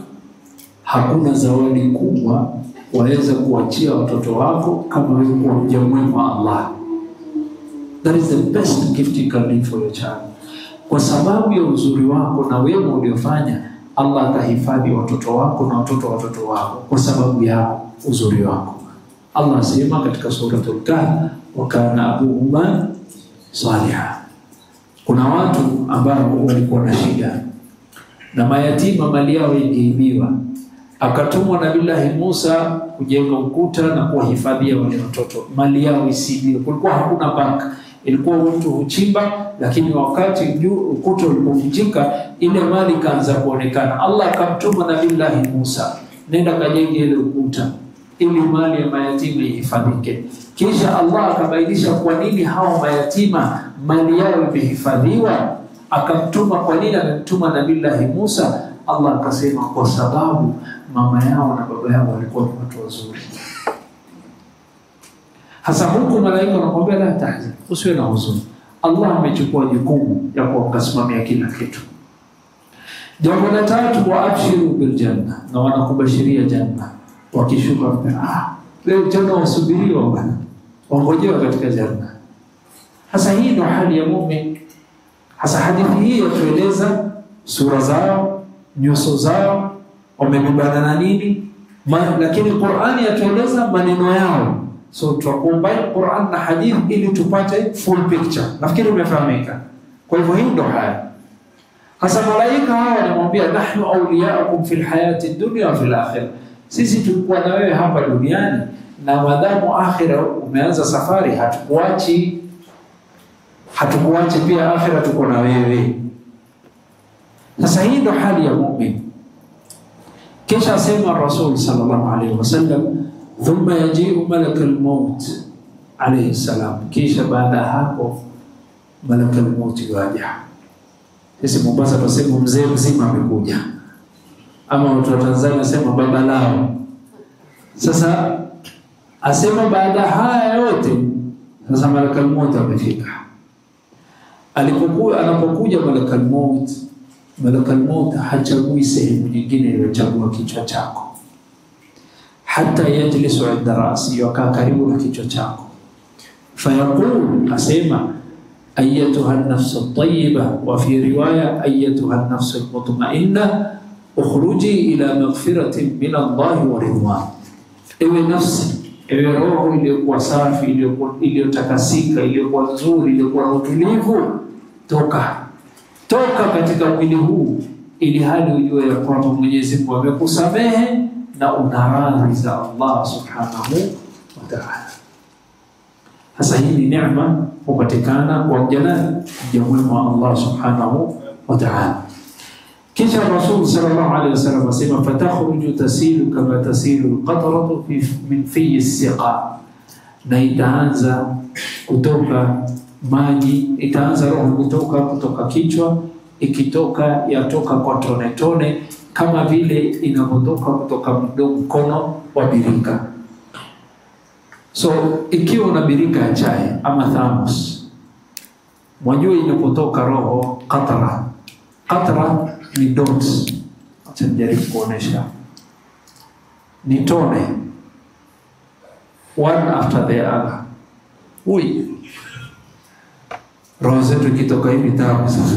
hakuna zawadi kubwa waweza kuachia watoto wako kama wewe kuwa mja mwema Allah. That is the best gift you can leave for your child. Kwa sababu ya uzuri wako na wema uliofanya, Allah atahifadhi watoto wako na watoto wako kwa sababu ya uzuri wako. Allah asema katika suratul Kahf, wa kana abuhuma salihah. Kuna watu ambao walikuwa na shida na mayatima, mali yao ingeibiwa. Akatumwa Nabii Musa kujenga ukuta na kuwahifadhia wale watoto, mali yao isibiwe. Kulikuwa hakuna bank, ilikuwa mtu huchimba, lakini wakati ukuta ulipovunjika ile mali kaanza kuonekana. Allah akamtuma Nabii Musa, nenda kajenge ile ukuta ili mali ya mayatima ihifadhike. Kisha Allah akabainisha kwa nini hao mayatima mali yao imehifadhiwa, akamtuma. Kwa nini amemtuma Nabii Musa? Allah akasema kwa sababu mama yao na baba yao walikuwa watu wazuri. Hasa huku malaika wanakuambia la tahzan, usiwe na huzuni, Allah amechukua jukumu ya kuwasimamia kila kitu. Jambo la tatu, wa abshiru bil janna, na wanakubashiria janna. Wakishuka leo janna wasubiriwa bwana, wangojewa katika janna. Hasa hii ndio hali ya muumini. Hasa hadithi hii yatueleza sura zao, nyuso zao, wamebebana na nini, lakini Qur'ani yatueleza maneno yao, So tucombine Qur'an na hadith ili tupate full picture. Nafikiri umefahamika. Kwa hivyo hii ndo haya. Hasa malaika hawa wanamwambia nahnu awliyaukum fil hayati dunya wa fil akhirah. Sisi tulikuwa na wewe hapa duniani na madamu akhira umeanza safari hatukuachi pia akhira tuko na wewe. Sasa hii ndo hali ya muumini. Kisha asema Rasul sallallahu alaihi wasallam, thumma yaji'u malakul maut alayhi salam. Kisha baada hapo malakul maut waja. Sisi Mombasa tunasema mzee mzima amekuja, ama watu wa Tanzania nasema baba lao. Sasa asema baada haya yote sasa malakul maut amefika. Anapokuja malakul maut hachagui sehemu nyingine iliyochagua kichwa chako, hata yajlisu inda rasi, yakaa karibu na kichwa chako. Fayaqul, asema ayyatuha an-nafsu at-tayyiba, wa fi riwaya ayyatuha an-nafsu al-mutma'inna ukhruji ila maghfiratin min Allah wa ridwan. Ewe nafsi, ewe roho iliyokuwa safi, iliyotakasika, iliyokuwa nzuri, iliyokuwa utulivu, toka katika mwili huu, ili hali ujue ya kwamba Mwenyezi Mungu amekusamehe na una radhi za Allah subhanahu wa ta'ala. Hasa hii ni neema hupatikana kwa mja mwema wa Allah subhanahu wa ta'ala. Kisha Rasul sallallahu alaihi wasallam asema fatakhruju tasilu kama tasilu al-qatratu min fi as-siqa, na itaanza kutoka maji, itaanza roho kutoka kichwa, yatoka kwa tone kama vile inapotoka kutoka mkono wa birika. So ikiwa una birika ya chai ama thermos, mwajua inapotoka roho qatra ni dots. Acha nijaribu kuonesha. Ni tone, one after the other. Roho zetu ikitoka hivi tamu sasa.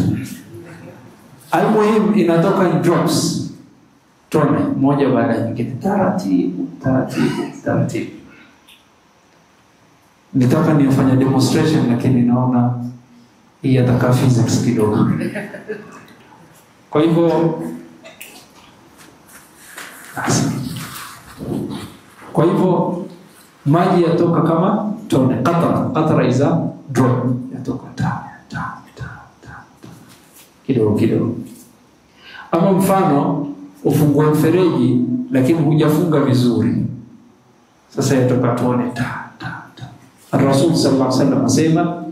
Almuhim inatoka in drops, tone moja baada ya nyingine, taratibu. Nitaka nifanye demonstration lakini naona hii yataka physics kidogo. Kwa hivyo maji yatoka kama tone, qatra is a drop, yatoka ta kidogo. Ama mfano ufungue mfereji lakini hujafunga vizuri, sasa yatoka tone ta. Rasul sallallahu alaihi wasallam asema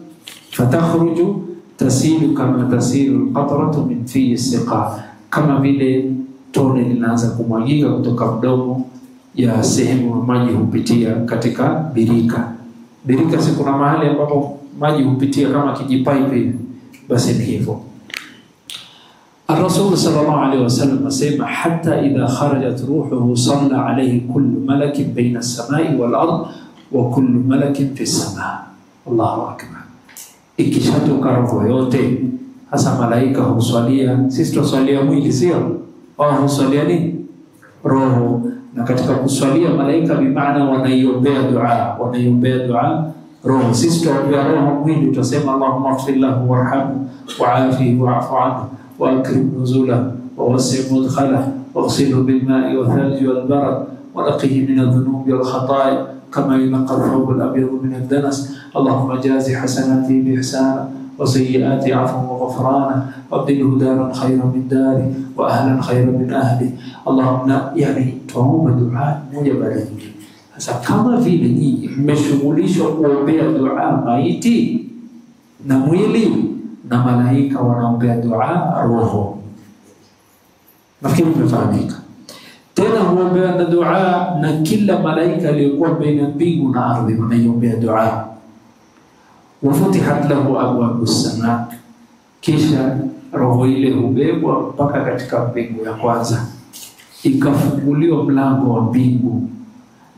fatakhruju tasilu kama tasilu al-qatratu min fi as-siqa, kama vile tone linaanza kumwagika kutoka mdomo ya sehemu maji hupitia katika birika. Si kuna mahali ambapo maji hupitia kama kijipipe, basi ni hivyo. Rasul sallallahu alaihi wasallam asema hatta idha kharajat ruhuhu salla alayhi kullu malakin baina as-samai wal ard wa kullu malakin fi as-samaa. Allahu akbar. Ikishatoka roho yote, hasa malaika huswalia. Sisi tuswalia mwili, sio? Wao huswalia nini? Roho. Na katika kuswalia malaika bimaana wanaiombea dua roho. Sisi tuombea roho mwili, tutasema Allahumma ighfir lahu warhamhu wa'afihi wa'fu anhu wa akrim nuzulahu wa wasi' mudkhalahu waghsilhu bil ma'i wal thalji wal barad wa naqihi min adh-dhunubi wal khataaya kama yunqqa ath-thawb al-abyad min ad-danas. Allahumma jazi hasanati bi ihsana wa sayyiati 'afwan wa ghufrana wa abdilhu daran khayran min dari wa ahlan khayran min ahli. Allahumma, yani tuombe dua moja baada ya nyingine. Sasa kama vile nyinyi mmeshughulishwa kuombea dua maiti na mwili, na malaika wanaombea dua roho. Nafikiri mmefahamika. Tena huombea na dua na kila malaika aliyokuwa baina mbingu na ardhi, wanaiombea dua. Wafutihat lahu abwabus samaa, kisha roho ile hubebwa mpaka katika mbingu ya kwanza, ikafunguliwa mlango wa mbingu,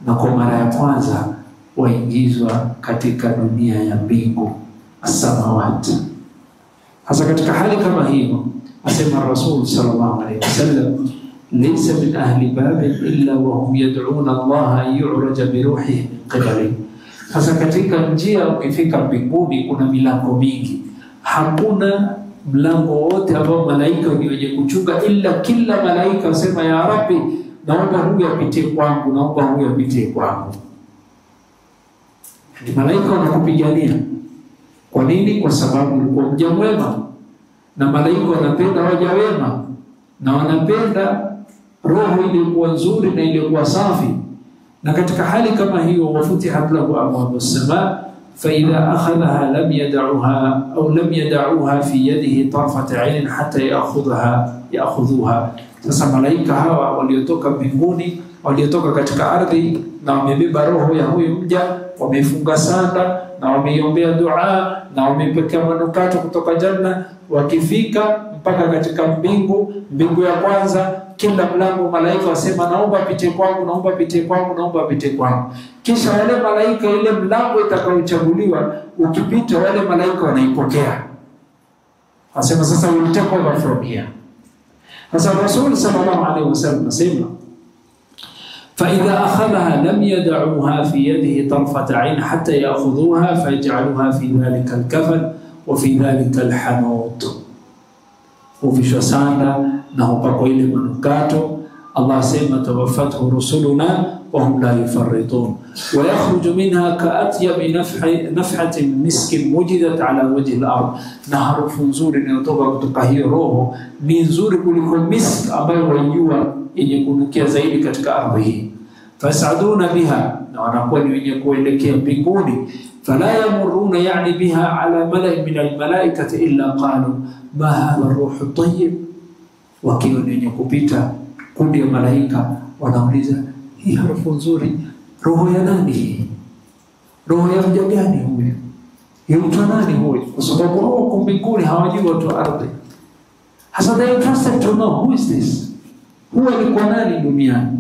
na kwa mara ya kwanza waingizwa katika dunia ya mbingu, as-samawati. Hasa katika hali kama hiyo asema Rasul sallallahu alaihi wasallam laysa min ahli babin illa wa hum yad'una Allah an yu'raja bi ruhihi min qibali. Sasa katika njia ukifika mbinguni kuna milango mingi. Hakuna mlango wote ambao malaika ni wenye kuchunga, ila kila malaika wasema ya Rabbi, naomba huyu apitie kwangu, naomba huyu apitie kwangu. Ni malaika wanakupigania. Kwa nini? Kwa sababu ulikuwa mja mwema. Na malaika wanapenda waja wema. Na wanapenda roho iliyokuwa nzuri na iliyokuwa safi. Na katika hali kama hiyo, wafutihat lahu abwabus samaa fa idha akhadhaha lam yad'uha fi yadihi tarfat 'ayn hatta ya'khudhuha. Sasa malaika hawa waliotoka mbinguni, waliotoka katika ardhi na wamebeba roho ya huyu mja, wamefunga sanda na wameiombea dua na wamepokea manukato kutoka janna, wakifika mpaka katika mbingu ya kwanza, kila mlango malaika wasema naomba pite kwangu, naomba pite kwangu, naomba pite kwangu. Kisha wale malaika, ile mlango itakayochaguliwa ukipita, wale malaika wanaipokea. Asema sasa we'll take over from here. Sasa Rasul sallallahu alaihi wasallam asema فإذا أخذها لم يدعوها في يده طرفة عين حتى يأخذوها فيجعلوها في ذلك الكفن وفي ذلك الحنوط. وفي شسانا نهو إلى منكاتو. الله سيما توفته رسلنا وهم لا يفرطون. ويخرج منها كأطيب نفحة مسك وجدت على وجه الأرض. نهر فنزور يطبق تقهيروه من زور كلكم مسك أبي ويجوا يكونوا زيد katika ardhi hii. Fasaduna biha, na wanakuwa ni wenye kuelekea mbinguni. Fala yamuruna yani biha ala mala'i min almalaikati illa qalu ma hadha ar-ruhu at-tayyib. Wakiwa ni wenye kupita kundi ya malaika wanauliza, hii harufu nzuri, roho ya nani hii? Roho ya mja gani huyu? Ni mtu nani huyu? Kwa sababu wao mbinguni hawajui watu ardhi. Hasa they are trusted to know who is this. Huwa ni kwa nani duniani?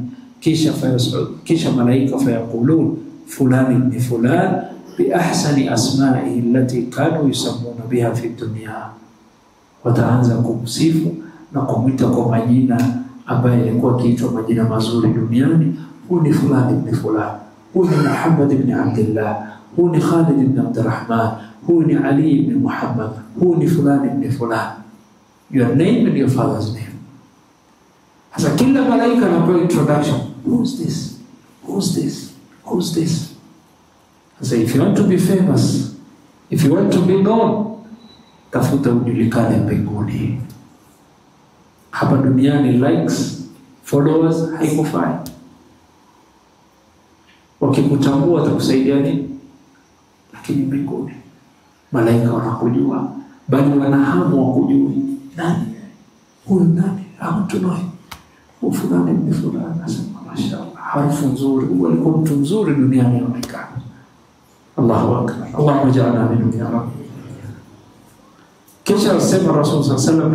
Kisha malaika fayakulun fulani ibn fulan bi ahsani asma'ihi allati kanu yusammuna biha fi dunya. Wataanza kumsifu na kumwita kwa majina ambayo yalikuwa kiitwa majina mazuri duniani. Huyu ni fulani ibn fulan, huyu ni Muhammad ibn Abdullah, huyu ni Khalid ibn Abdurrahman, huyu ni Ali ibn Muhammad, huyu ni fulani ibn fulan. Your name and your father's name. Sasa kila malaika anapewa introduction. Who's this? Who's this? Who's this? Sasa if you want to be famous, if you want to be known, tafuta ujulikane mbinguni. Hapa duniani likes, followers haikufai. Wakikutambua watakusaidia nini? Lakini mbinguni malaika wanakujua, bali wanahamu wa kujua nani huyu, nani hamutunoi fulani ni fulani. Nasema mashaallah, harufu nzuri, huwa alikuwa mtu mzuri duniani anaonekana. Allahu akbar, Allahumma ja'alna minhum ya Rabb. Kisha asema Rasul sallallahu alayhi wasallam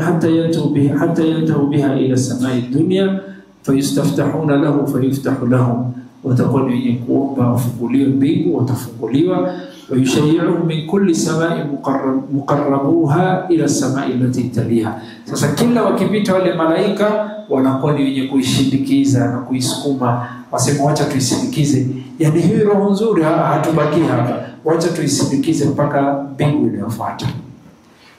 hatta yatu biha ila samai dunya fayastaftahuna lahu fayuftahu lahum. Watakuwa wenye kuomba wafunguliwe mbingu, watafunguliwa. ويشيعهم من كل سماء مقربوها إلى السماء التي تليها. Sasa kila wakipita wale malaika wanakuwa ni wenye kuishindikiza na kuisukuma, wasema wacha tuisindikize, yani hii roho nzuri hatubaki hapa, wacha tuisindikize mpaka mbingu inayofuata.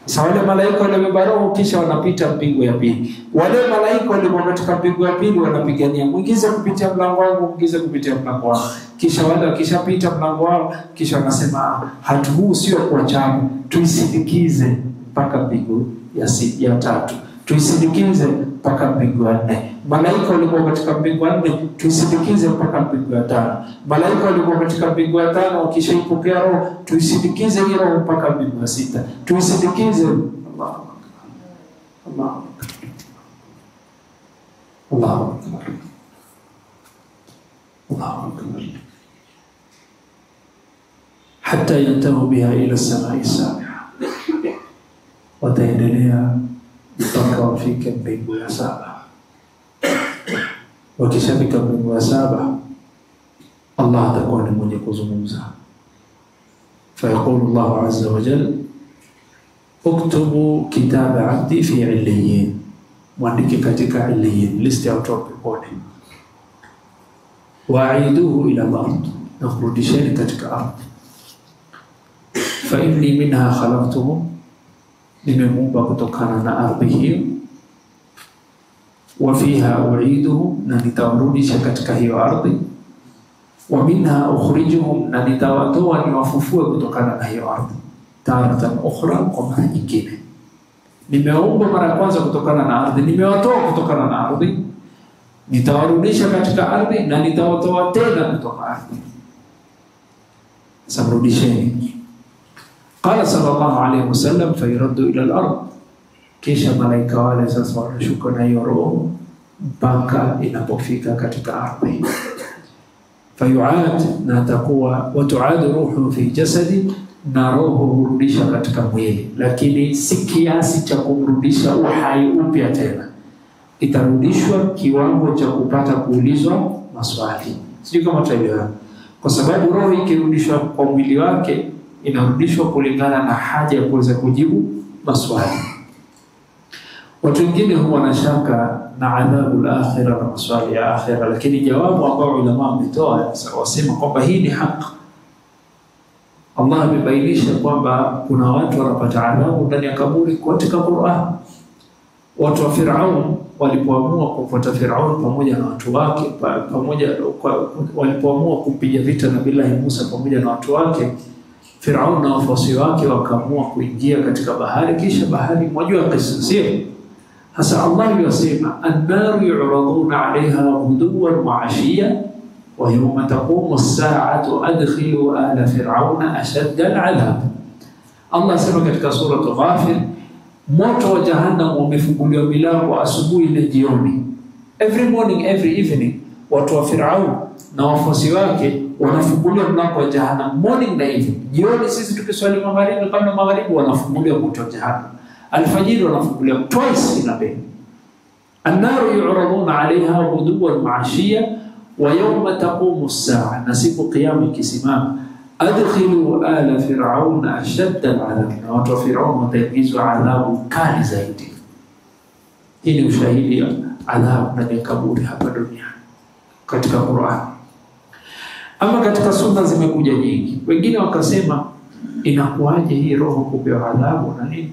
Sasa wale malaika wale roho kisha wanapita mbingu ya pili. Wale malaika wale katika mbingu ya pili wanapigania, muingize kupitia mlango wangu, muingize kupitia mlango wangu. Kisha wale wakishapita mlango wao, kisha wanasema hatu sio kwa changu, tuisindikize mpaka mbingu ya tatu, tuisindikize mpaka mbingu ya 4. Malaika walikuwa katika mbingu ya 4, tuisindikize mpaka mbingu ya 5. Malaika walikuwa katika mbingu ya 5, wakishaipokea roho, tuisindikize hiyo roho mpaka mbingu ya 6. Tuisindikize. Allahu akbar. Allahu akbar. Hatta yantahu biha ila as-samai as-sabi'a. Wataendelea mpaka wafike mbingu ya 7. Wakishafika mbingu ya 7, Allah atakuwa ni mwenye kuzungumza. Fayaqulu Allah azza wa jalla, uktubu kitaba abdi fi illiyin. Mwandike katika illiyin, list ya watu wa peponi. Wa'iduhu ila al-ard, na kurudisheni katika ardhi. Fa inni minha khalaqtuhum, nimemuumba kutokana na ardhi hiyo. Wa fiha u'iduhum, na nitawarudisha katika hiyo ardhi. Wa minha ukhrijuhum, na nitawatoa niwafufue kutokana na hiyo ardhi. Taratan ukhra, kwa mara nyingine. Nimeumba mara ya kwanza kutokana na ardhi, nimewatoa kutokana na ardhi, nitawarudisha katika ardhi na nitawatoa tena kutoka ardhi. Samrudisheni. Qala sallallahu alayhi wasallam, fayuraddu ila al-ard, kisha malaika wale sasa wanashuka na hiyo roho mpaka inapofika katika ardhi. Fayuad, na atakuwa watuadu ruhu fi jasadi, na roho hurudisha katika mwili, lakini si kiasi cha kumrudisha uhai upya tena. Itarudishwa kiwango cha kupata kuulizwa maswali. Sijui kama tuelewa. Kwa sababu roho ikirudishwa kwa mwili wake, inarudishwa kulingana na haja ya kuweza kujibu maswali. Watu wengine huwa na shaka na adhabu al-akhirah na maswali ya akhirah, lakini jawabu ambao ulama wametoa wasema kwamba hii ni haki. Allah amebainisha kwamba kuna watu wanapata adhabu ndani ya kaburi katika Qur'an. Watu wa Firaun walipoamua kufuata Firaun pamoja na watu wake, walipoamua kupiga vita na Nabii Musa pamoja na watu wake, Firaun na wafuasi wake wakaamua kuingia katika bahari, kisha bahari mwajua kisa sio. Hasa Allah yasema an-naru yu'raduna 'alayha ghuduwan wa 'ashiyyan wa yawma taqumu as-sa'atu adkhilu ala fir'auna ashadda al-'adhab. Allah sema katika sura Ghafir, moto wa jahannam umefunguliwa milango asubuhi na jioni. Every morning, every evening, watu wa Firaun na wafuasi wake wanafunguliwa mlango wa jahannam morning na evening. Jioni sisi tukiswali magharibi, kabla magharibi wanafunguliwa moto wa jahannam. Alfajiri wanafunguliwa twice in a day. An-naru yu'raduna 'alayha ghuduwan wa 'ashiyyan wa yawma taqumu as-sa'a, na siku kiyama ikisimama, adkhilu ala fir'auna ashadda al-'adhab, na watu wa Firaun wataingizwa adhabu kali zaidi. Hii ni ushahidi wa adhabu ndani ya kaburi hapa duniani katika Qur'an. Ama katika sunna zimekuja nyingi. Wengine wakasema inakuaje hii roho kupewa adhabu na nini?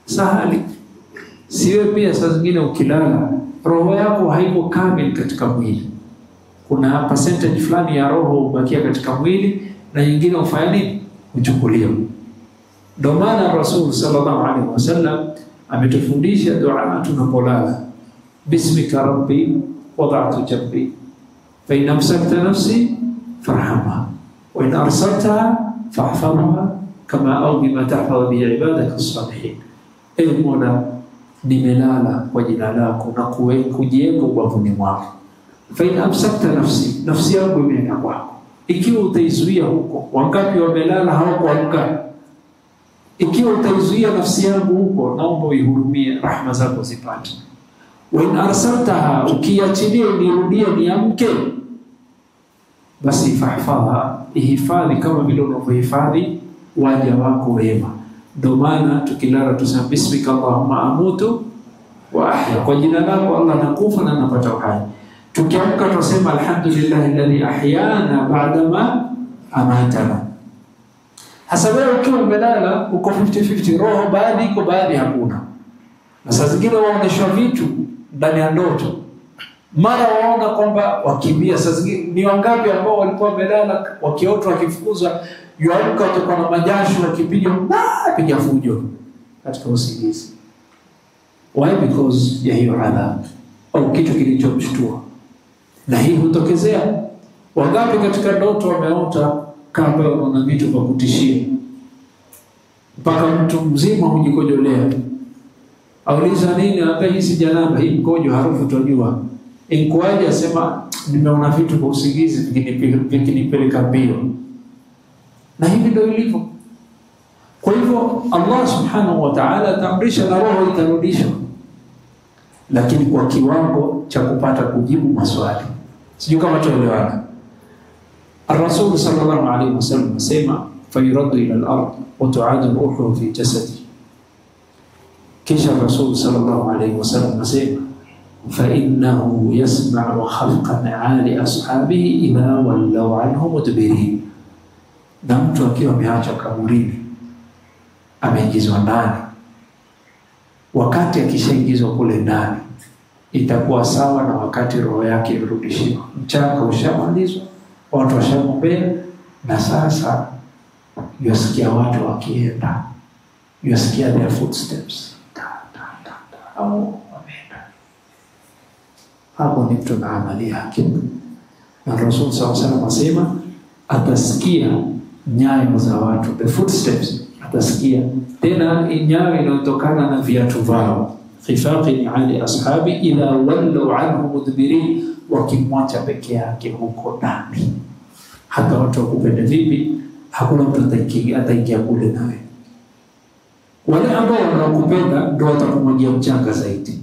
Sahali. Siwe pia saa zingine ukilala roho yako haiko kamili katika mwili. Kuna percentage fulani ya roho ubakia katika mwili na nyingine ufanya nini? Uchukuliwa. Ndio maana Rasul sallallahu alaihi wasallam ametufundisha dua tunapolala. Bismika rabbi wada'tu jambi, fa in amsakta nafsi farhamha, wa in arsaltaha fahfadhha kama au bima tahfadhu bi ibadaka as-salihin. Ewe Mola, nimelala kwa jina lako na kujiweka ubavuni mwako. Fa in amsakta nafsi, nafsi yangu imeenda kwako. Ikiwa utaizuia huko, wangapi wamelala hawakuamka? Ikiwa utaizuia nafsi yangu huko, naomba uihurumie, rahma zako zipate. Wa in arsaltaha, ukiachilia nirudie niamke, basi fahfadha, ihifadhi kama vile unavyohifadhi waja wako wema. Ndio maana tukilala tuseme bismika Allahumma amutu wa ahya, kwa jina lako Allah nakufa na napata uhai. Tukiamka tuseme alhamdulillahi alladhi ahyana ba'da ma amatana. Hasa wewe ukiwa umelala uko 50-50, roho baadhi iko baadhi hakuna. Na saa zingine waoneshwa vitu ndani ya ndoto, mara waona kwamba wakimbia. Saa zingine ni wangapi ambao walikuwa wamelala wakiota wakifukuzwa, yuamka kutoka na majasho wakipiga piga fujo katika usingizi. Why? Because ya hiyo adhabu au kitu kilichomshtua. Na hii hutokezea. Wangapi katika ndoto wameota kama wana vitu vya kutishia, mpaka mtu mzima hujikojolea. Auliza nini? Anambia hii si janaba, hii mkojo, harufu tunajua. Inkuaje? Asema nimeona vitu kwa usingizi vikinipeleka mbio. Na hivi ndio ilivyo. Kwa hivyo Allah subhanahu wa ta'ala atamrisha na roho itarudishwa, lakini kwa kiwango cha kupata kujibu maswali. Sijui kama tuelewana. Ar-Rasul sallallahu alayhi wasallam asema fayuradu ila al-ard wa tu'adu ruhu fi jasadi. Kisha Rasul sallallahu alayhi wasallam asema فإنه يسمع خفق نعال أصحابه إذا ولوا عنه مدبرين. Na mtu akiwa ameacha kaburini, ameingizwa ndani, wakati akishaingizwa kule ndani itakuwa sawa na wakati roho yake irudishiwa. Mchanga ushamalizwa, watu washaombea, na sasa yasikia watu wakienda, yasikia their footsteps, au wameenda. Hapo ni mtu na amali yake. Na Rasul sallallahu alaihi wasallam asema atasikia nyayo za watu, the footsteps, atasikia tena nyayo inayotokana na viatu vao. Khifaqi ni'ali ashabi idha wallu anhu mudbirin, wakimwacha peke yake huko ndani. Hata watu wakupende vipi, hakuna mtu ataingia kule nawe. Wale ambao wanakupenda ndio watakumwagia mchanga zaidi.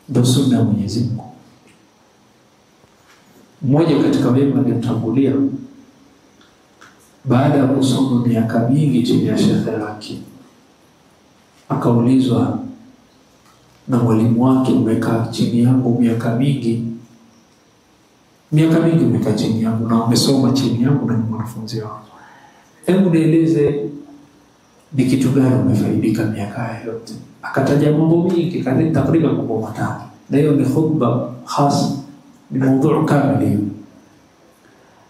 Ndio sunna ya Mwenyezi Mungu. Mmoja katika wema aliyotangulia, baada ya kusoma miaka mingi chini ya shekhe lake, akaulizwa na mwalimu wake, umekaa chini yangu miaka mingi umekaa chini yangu na umesoma chini yangu na ni mwanafunzi wangu, hebu nieleze ni kitu gani umefaidika miaka yote? Akataja mambo mengi, takriban mambo matano, na hiyo ni khutba khas, ni mada kamili.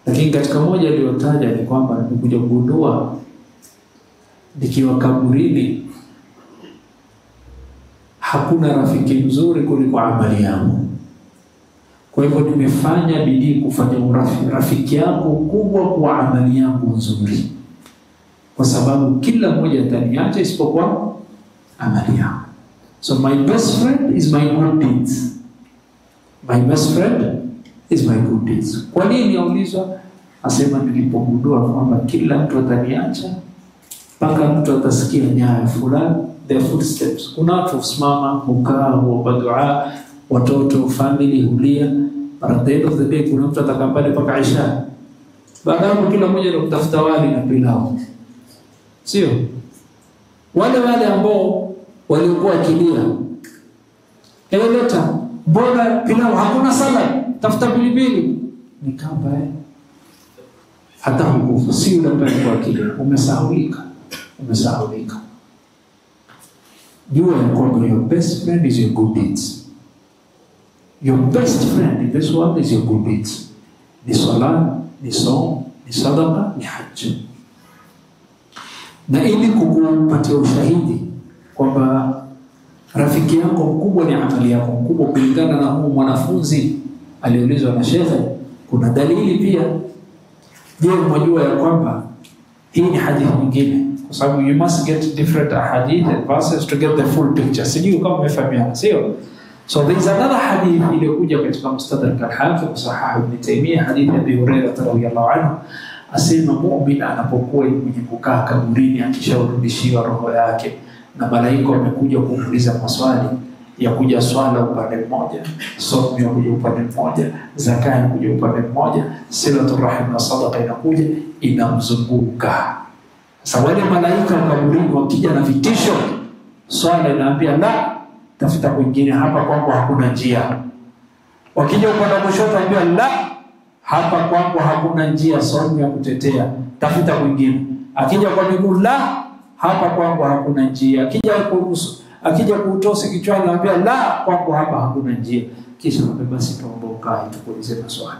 Lakini katika moja aliyotaja ni kwamba nimekuja kugundua nikiwa kaburini hakuna rafiki mzuri kuliko amali yangu. Kwa hivyo nimefanya bidii kufanya rafiki yangu kubwa kwa amali yangu nzuri, kwa sababu kila mmoja ataniacha isipokuwa amali yangu. So my best friend is my good deeds. My best friend is my good deeds. Kwa nini yaulizwa? Asema nilipogundua kwamba kila mtu ataniacha, mpaka mtu atasikia nyayo fulani, their footsteps. Kuna watu usimama, kukaa, huomba dua, watoto, family hulia. At the end of the day kuna mtu atakapale mpaka Isha. Baada hapo kila mmoja ndio kutafuta wali na pilau. Sio? Wale ambao walikuwa kilia, leta bora pilau, hakuna sala, tafuta pilipili. Ni kamba hata nguvu, si ule kwa kilia, umesahaulika. Jua ya kwamba your best friend is your good deeds. Your best friend in this world is your good deeds. Ni sala, ni som, ni sadaqa, ni hajj. Na ili kukupatia ushahidi kwamba rafiki yako mkubwa ni amali yako mkubwa, kulingana na huyu mwanafunzi aliulizwa na shekhe, kuna dalili pia. Je, unajua ya kwamba hii ni hadithi nyingine? Kwa sababu you must get different hadith and verses to get the full picture. Sijui kama umefahamiana, sio? So there is another hadith iliyokuja katika Mustadrak al-Hakim Sahih Ibn Taymiyyah, hadith ya Abi Hurairah radhiyallahu anhu, asema muumini anapokuwa mwenye kukaa kaburini akisharudishiwa roho yake na malaika wamekuja kumuuliza maswali ya kuja swala upande mmoja, somo ya kuja upande mmoja, zakat ya kuja upande mmoja, silatul rahim na sadaqa inakuja inamzunguka. Sasa wale malaika wa kaburini wakija na vitisho, swala inaambia la, tafuta kwingine, hapa kwangu hakuna njia. Wakija upande wa kushoto ambia la, hapa kwangu hakuna njia, somo ya kutetea, tafuta kwingine. Akija kwa miguu, la, hapa kwangu hakuna njia. Akija kuutosi kichwani anambia la, kwangu hapa hakuna njia. Kisha basi tuombe ukae tukuulize maswali.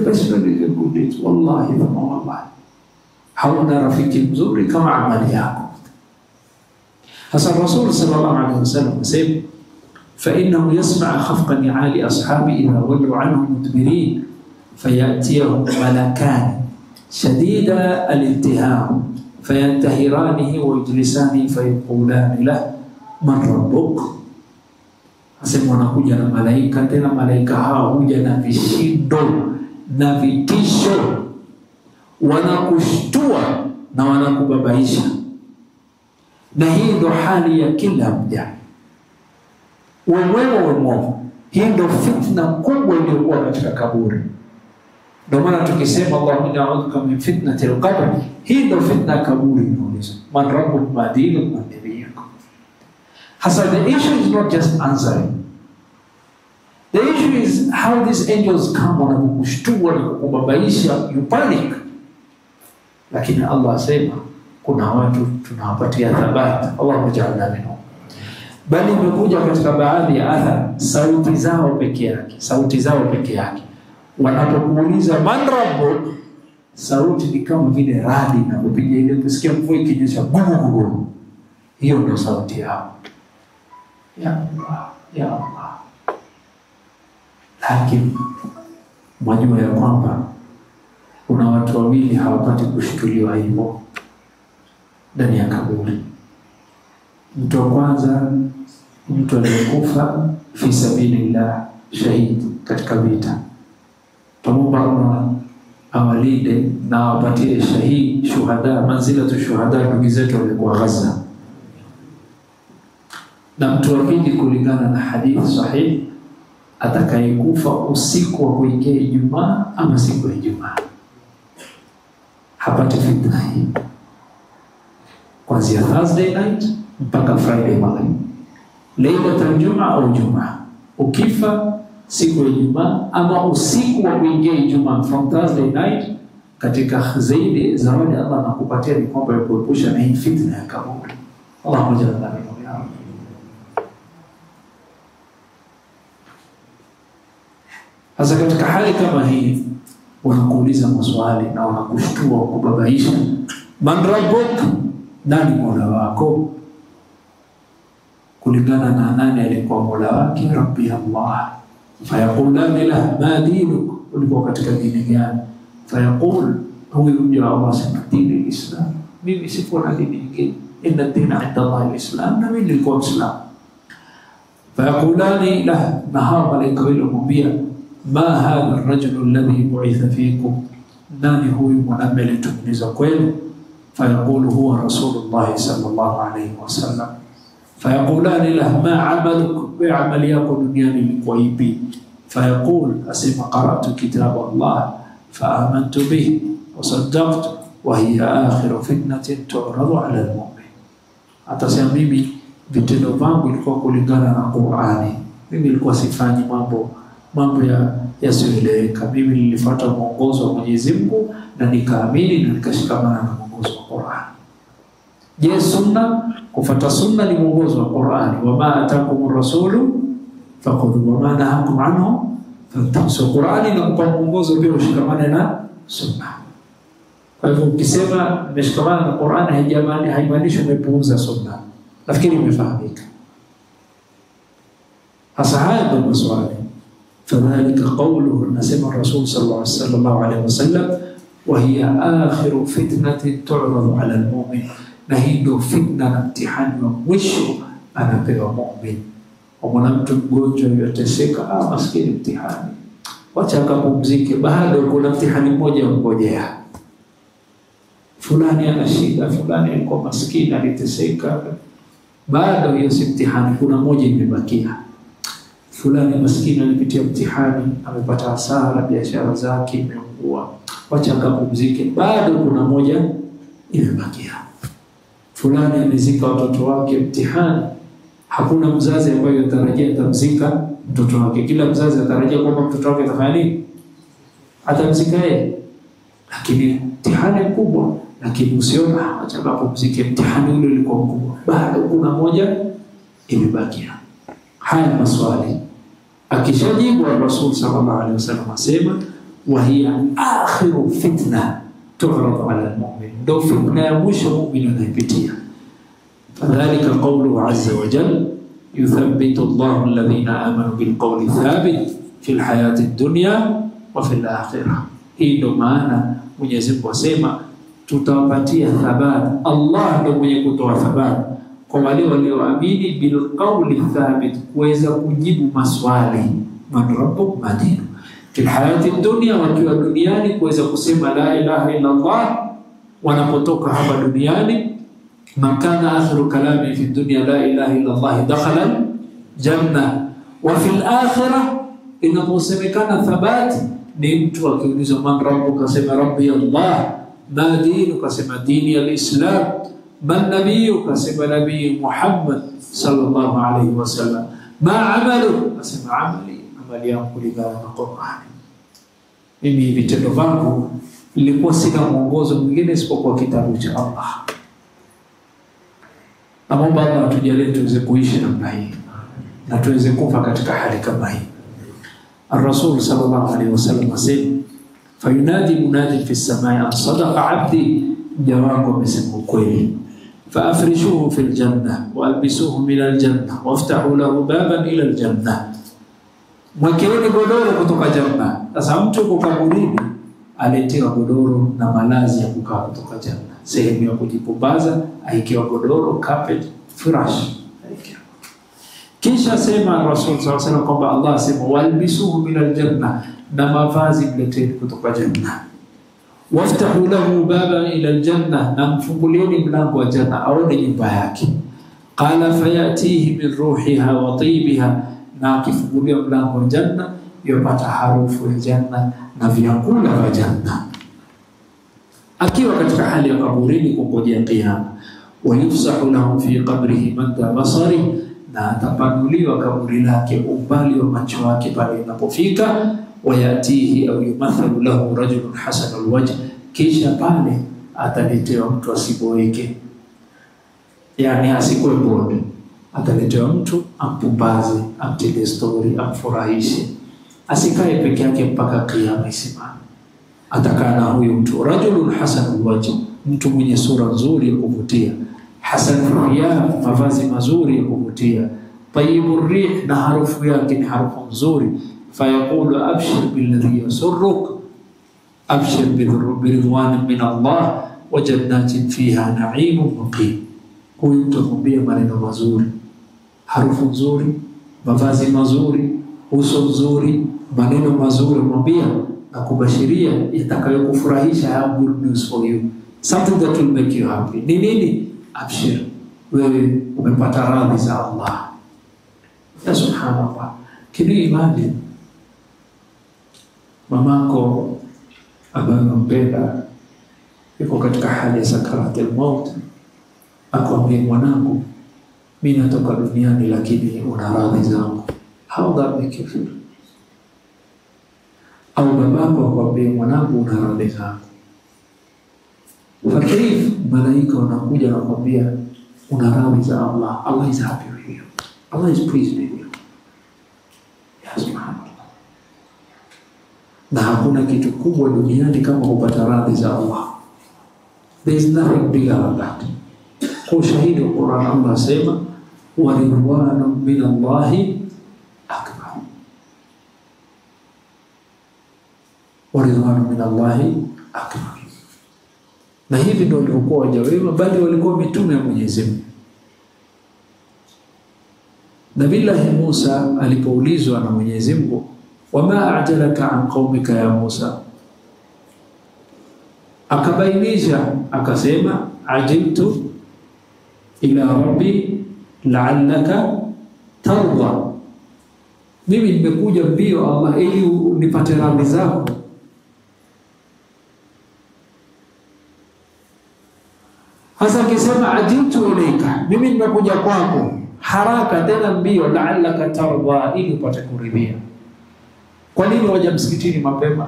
Basi ndio good deeds, wallahi wallahi. Hauna rafiki mzuri kama amali yako. Hasa Rasul sallallahu alaihi wasallam asema فإنه يسمع خفق نعال أصحابه إذا ولوا عنه مدبرين فيأتيهم ملكان شديد الالتهام فينتهرانه ويجلسانه فيقولان له من ربك. Asema wanakuja na malaika, tena malaika hao huja na vishindo na vitisho, wanakushtua na wanakubabaisha. Na hii ndo hali ya kila mja, wewe. Hii ndo fitna kubwa iliyokuwa katika kaburi. Ndio maana tukisema Allahumma na'udhuka min fitnatil qabr, hii ndo fitna kaburi inaulizwa. Man rabbuk, ma dinukum, ma nabiyukum. Hasa, the issue is not just answering. The issue is how these angels come wanakushtua na kukubabaisha, you panic. Lakini Allah asema kuna watu tunawapatia thabati. Allahu ja'alna minhum. Bali imekuja katika baadhi ya athar, sauti zao peke yake. Wanapokuuliza man rabbuk, sauti ni kama vile radi na kupiga ile kusikia mvua ikinyesha gugu. Hiyo ndio sauti yao. Ya Allah, ya Allah. Lakini mwajua ya kwamba kuna watu wawili hawapati kushtuliwa hivyo ndani ya kaburi. Mtu wa kwanza, mtu aliyekufa fi sabilillah, shahidi katika vita. Tumomba Allah awalinde na awapatie shahidi, shuhada, manzilatu shuhada, ndugu zetu walikuwa Gaza. Na mtu wa pili, kulingana na hadithi sahihi, atakayekufa usiku wa kuingia Ijumaa ama siku ya Ijumaa, hapati fitna hii. Kuanzia Thursday night mpaka Friday morning, Lailatul Jumaa au Jumaa. Ukifa siku ya Ijumaa ama usiku wa kuingia Ijumaa, from Thursday night, katika zaidi zawadi Allah anakupatia ni kwamba ya kuepusha na hii fitna ya kaburi. Allahu jalla minhum. Hasa katika hali kama hii, wanakuuliza maswali na wanakushtua, kubabaisha. Man rabbuk, nani mola wako? Kulingana na nani alikuwa mola wake? Rabbi Allah. Fayaqulani lahu ma dinuk, ulikuwa katika dini gani? Fayaqul, huyu mja wa Allah sema dini al-Islam, mimi sikuwa na dini nyingine, inna dina inda Allah al-Islam, na mimi nilikuwa Muslim. Fayaqulani lahu, na hawa malaika wale wamwambia, ma hadha ar-rajulu alladhi bu'itha fikum, nani huyu mwanamume aliyetumilizwa kwenu? Fayaqulu huwa Rasulullah sallallahu alayhi wasallam. Fayaqulani lahu ma amaluk, wa amali yako duniani ilikuwa ipi? Fayaqul, asema qara'tu kitab Allah fa amantu bihi wa saddaqtu wa hiya akhiru fitnatin tu'radu 'ala al-mu'min. Atasema mimi vitendo vangu ilikuwa kulingana na Qur'ani, mimi nilikuwa sifanyi mambo yasiyoeleweka. Mimi nilifuata mwongozo wa Mwenyezi Mungu na nikaamini na nikashikamana na mwongozo wa Qur'an. Je, sunna, kufuata sunna ni mwongozo wa Qur'an. Wa ma atakumur rasulu faqulu wa ma nahakum anhu fantahu. Qur'an na kwa mwongozo pia ushikamane na sunna. Kwa hivyo ukisema nimeshikamana na Qur'an, haimaanishi umepuuza sunna. Nafikiri imefahamika. Hasa haya ndio maswali. فذلك قوله نسمع الرسول صلى الله عليه وسلم وهي آخر فتنة تعرض على المؤمن. نهيدو فتنة امتحان ومشو أنا بيو مؤمن. ومنامت مgonjwa yateseka, maskini mtihani, wacha akapumzike, bado kuna mtihani mmoja mngojea. Fulani ana shida, fulani alikuwa maskini aliteseka, bado hiyo si mtihani, kuna moja imebakia. Fulani maskini alipitia mtihani, amepata hasara, biashara zake imeungua, wacha akapumzike, bado kuna moja imebakia. Fulani amezika watoto wake, mtihani, hakuna mzazi ambaye atarajia atamzika mtoto wake. Kila mzazi atarajia kwamba mtoto wake atafanya nini? Atamzika yeye. Lakini mtihani mkubwa, lakini usiona wacha akapumzike, mtihani ule ulikuwa mkubwa, bado kuna moja imebakia. Haya maswali akishajibu Rasul sallallahu alaihi wasallam asema wa hiya akhiru fitna tu'radu 'ala al-mu'min, ndio fitna ya mwisho muumini anayopitia. Fadhalika qawluhu 'azza wa jalla yuthabbitu Allahu alladhina amanu bil qawli thabit fi al-hayati ad-dunya wa fi al-akhirah. Hii ndio maana Mwenyezi Mungu asema tutawapatia thabati. Allah ndio mwenye kutoa thabati kwa wale walioamini bil qawli thabit, kuweza kujibu maswali man rabbuk madinu fil hayati dunya, wakiwa duniani kuweza kusema la ilaha illa Allah, wanapotoka hapa duniani man kana akhiru kalami fi dunya la ilaha illa Allah dakhala janna. Wa fil akhirah inaposemekana thabati ni mtu akiulizwa man rabbuka, kasema rabbi Allah, ma dinu, kasema dini al-Islam, man nabiyuka, asema nabii Muhammad sallallahu alayhi wasallam. Ma amalu, asema amali yangu kulingana na Qur'an. Mimi vitendo vangu ilikuwa sina mwongozo mwingine isipokuwa kitabu cha Allah. Naomba Allah tujalie tuweze kuishi namna hii na tuweze kufa katika hali kama hii. Ar-Rasul sallallahu alayhi wasallam asema, fayunadi munadi fi as-samai an sadaqa 'abdi, jawabu amesema ukweli. Faafrishuhu fil janna wa albisuhu min al-janna waftahu lahu baban ila al-janna, mwekeeni godoro kutoka janna. Sasa mtu yuko kaburini aletewa godoro na malazi ya kukaa kutoka janna, sehemu ya kujipumbaza aikiwa godoro, carpet, firash aikiwa. Kisha sema Rasul sallallahu alaihi wasallam kwamba Allah asema walbisuhu min aljanna, na mavazi mleteni kutoka janna. Waftahu lahu baba ila aljanna, na mfungulieni mlango wa janna aone nyumba yake. Qala fayatihi min ruhiha wa tibiha, na akifungulia mlango wa janna yopata harufu ya janna na vyakula vya janna, akiwa katika hali ya kaburini kungojea kiyama. Wayufsahu lahu fi qabrihi madda basari, na atapanuliwa kaburi lake umbali wa macho yake pale inapofika. Wayatihi au yumathalu lahu rajulun hasan alwajh, kisha pale ataletewa mtu asiboeke, yani asikwe bored. Ataletewa mtu ampumbaze, amtile story, amfurahishe, asikae peke yake mpaka kiyama isimame. Atakaa na huyu mtu, rajulun hasan alwajh, mtu mwenye sura nzuri ya kuvutia, hasan al-thiyab, mavazi mazuri ya kuvutia, tayyibur rih, na harufu yake ni harufu nzuri. Fayaqulu abshir billadhi yasurruk, abshir biridwan min Allah wa jannatin fiha na'imun muqim. Huyu mtu akwambia maneno mazuri, harufu nzuri, mavazi mazuri, uso nzuri, maneno mazuri, mwambia na kubashiria itakayokufurahisha. I have good news for you, something that will make you happy. Ni nini? Abshir, wewe umepata radhi za Allah. Ya subhanallah. Can you imagine mamako ambaye unampenda yuko katika hali ya sakarat al-maut, akwambia mwanangu, mimi natoka duniani lakini una radhi zangu. How that make you feel? Au babako akwambia mwanangu, una radhi zangu. Fakiri malaika wanakuja na kuambia una radhi za Allah. Allah is happy with you. Allah is pleased with you. Ya subhanallah. Na hakuna kitu kubwa duniani kama kupata radhi za Allah. There is nothing bigger than that. Kwa ushahidi wa Qur'an, Allah asema wa ridwanun min Allahi akbar. Wa ridwanun min Allahi akbar. Na hivi ndio walikuwa waja wema, bali walikuwa mitume ya Mwenyezi Mungu. Nabii Musa alipoulizwa na Mwenyezi Mungu, wama ajalaka an qaumika ya Musa, akabainisha akasema, ajiltu ila rabbi la'allaka tarda, mimi nimekuja mbio Allah ili unipate radhi zako. Hasa akisema ajiltu ilaika, mimi nimekuja kwako haraka tena mbio, la'allaka tarda, ili upate kuridhia. Kwa nini waje msikitini mapema?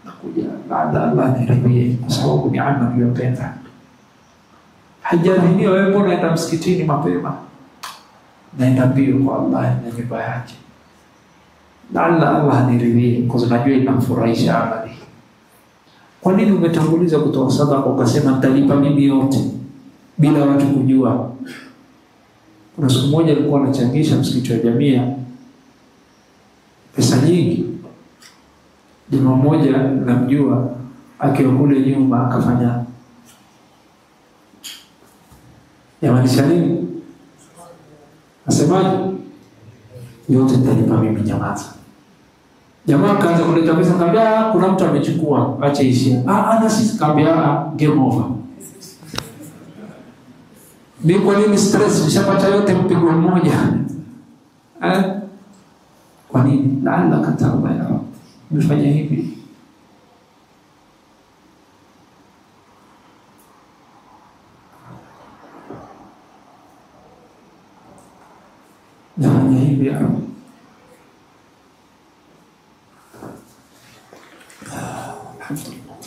Nakuja baada Allah niridhie, kwa sababu ni amali niliyopenda. Hajadhania wewe mbona unaenda msikitini mapema? Naenda mbio kwa Allah na nyumba yake. Allah niridhie, kwa sababu najua inamfurahisha amali. Kwa nini umetanguliza kutoa sadaka ukasema nitalipa mimi yote bila watu kujua? Kuna siku moja alikuwa anachangisha msikiti wa Jamia pesa nyingi. Jamaa mmoja namjua akiwa kule nyuma akafanya yamaanisha nini? Asemaje? Yote nitalipa mimi nyamaza. Jamaa kaanza kuleta pesa, kaambia kuna mtu amechukua, acha ishi. Ana sisi, kaambia game over. Mimi kwa nini stress? Nishapata yote mpigo mmoja. Kwa nini? Laala katarba ya Rabb. Umefanya hivi. nafanya hivi ya Rabbi. Alhamdulillah.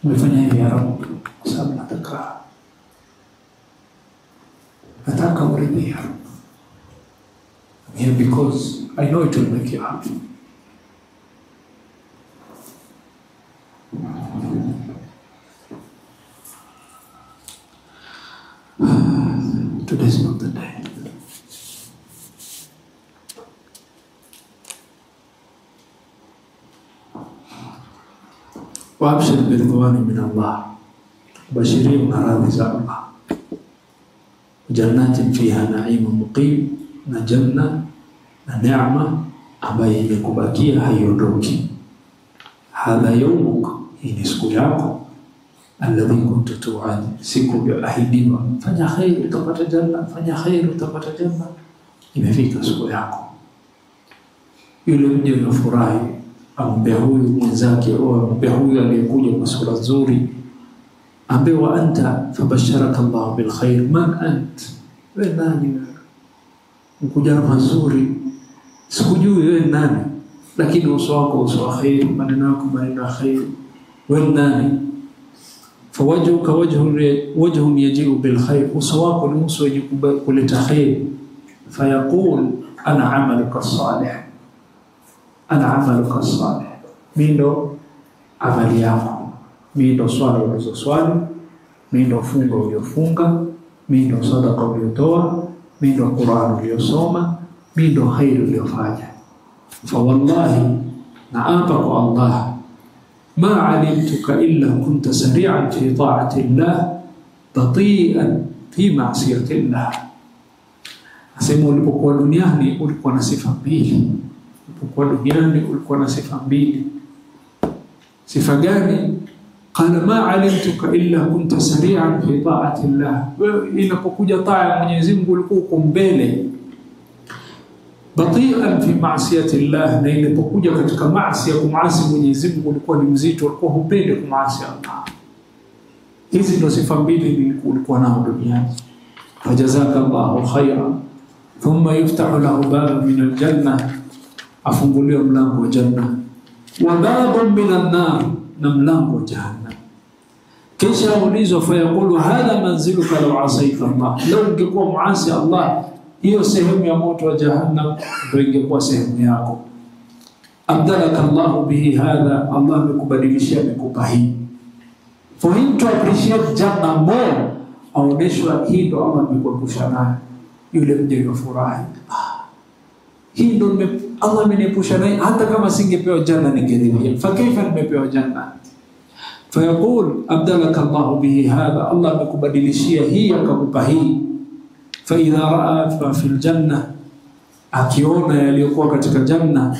Nimefanya hivi ya Rabbi kwa sababu nataka uridhia. Yeah, because I know it will make you happy. Today is not the day. وأبشر برضوان من الله بشرين راضي الله جنات فيها نعيم مقيم نجنة نعمة ambayo imekubakia haiondoki. Hadha yawmuk, hii ni siku yako, alladhi kuntu tu'ad, siku ya ahidiwa. Fanya khair utapata janna, fanya khair utapata janna. Imefika siku yako. Yule mje anafurahi, ambe huyu mwenzake au ambe huyu aliyekuja kwa sura nzuri, ambe wa anta fabasharaka Allah bil khair. Man ant, wewe nani? Mkuja mazuri, sikujui wewe nani, lakini uso wako uso wa khair, maneno yako maneno ya khair. Wewe nani? Fawajhuka wajhun yaji'u bil khair, uso wako ni uso wenye kuleta khair. Fayaqul ana amaluka salih, ana amaluka salih, mindo amali yako, mindo swala ulizoswali, mindo funga uliofunga, mindo sadaqa uliotoa, mindo Qur'an uliosoma, mindo khair uliofanya. Fa wallahi, naapa kwa Allah, ma alimtuka illa kunta sari'an fi ta'ati Allah bati'an fi ma'siyati Allah. Asema ulipokuwa duniani ulikuwa na sifa mbili. Ulipokuwa duniani ulikuwa na sifa mbili. Sifa gani? Qala ma alimtuka illa kunta sari'an fi ta'ati Allah. Wewe inapokuja taa ya Mwenyezi Mungu ulikuwa uko mbele. Bati'an fi ma'siyati Allah, na inapokuja katika maasi ya kumasi Mwenyezi Mungu ulikuwa ni mzito, ulikuwa hupende kumasi Allah. Hizi ndio sifa mbili ulikuwa nao duniani. Fajazaka Allahu khairan, thumma yuftahu lahu babun min aljanna, afunguliwa mlango wa janna, wa babun min an-nar, na mlango wa jahannam. Kisha ulizwa fayaqulu hadha manziluka law asaita Allah, law ungekuwa muasi Allah, hiyo sehemu ya moto wa jahannam ndio ingekuwa sehemu yako. Abdalaka Allah bihi hadha, Allah amekubadilishia, amekupa hii. For him to appreciate Jannah more, aoneshwa hii ndo Allah amekuepusha nayo. Yule mje yofurahi, hii ndo Allah ameniepusha nayo, hata kama singepewa Jannah ningeridhia. Fa kaifa nimepewa Jannah? Fayaqul abdalaka Allah bihi hadha, Allah amekubadilishia hii akakupa hii. Fa idha ra'a fi aljanna, akiona yaliyokuwa katika janna,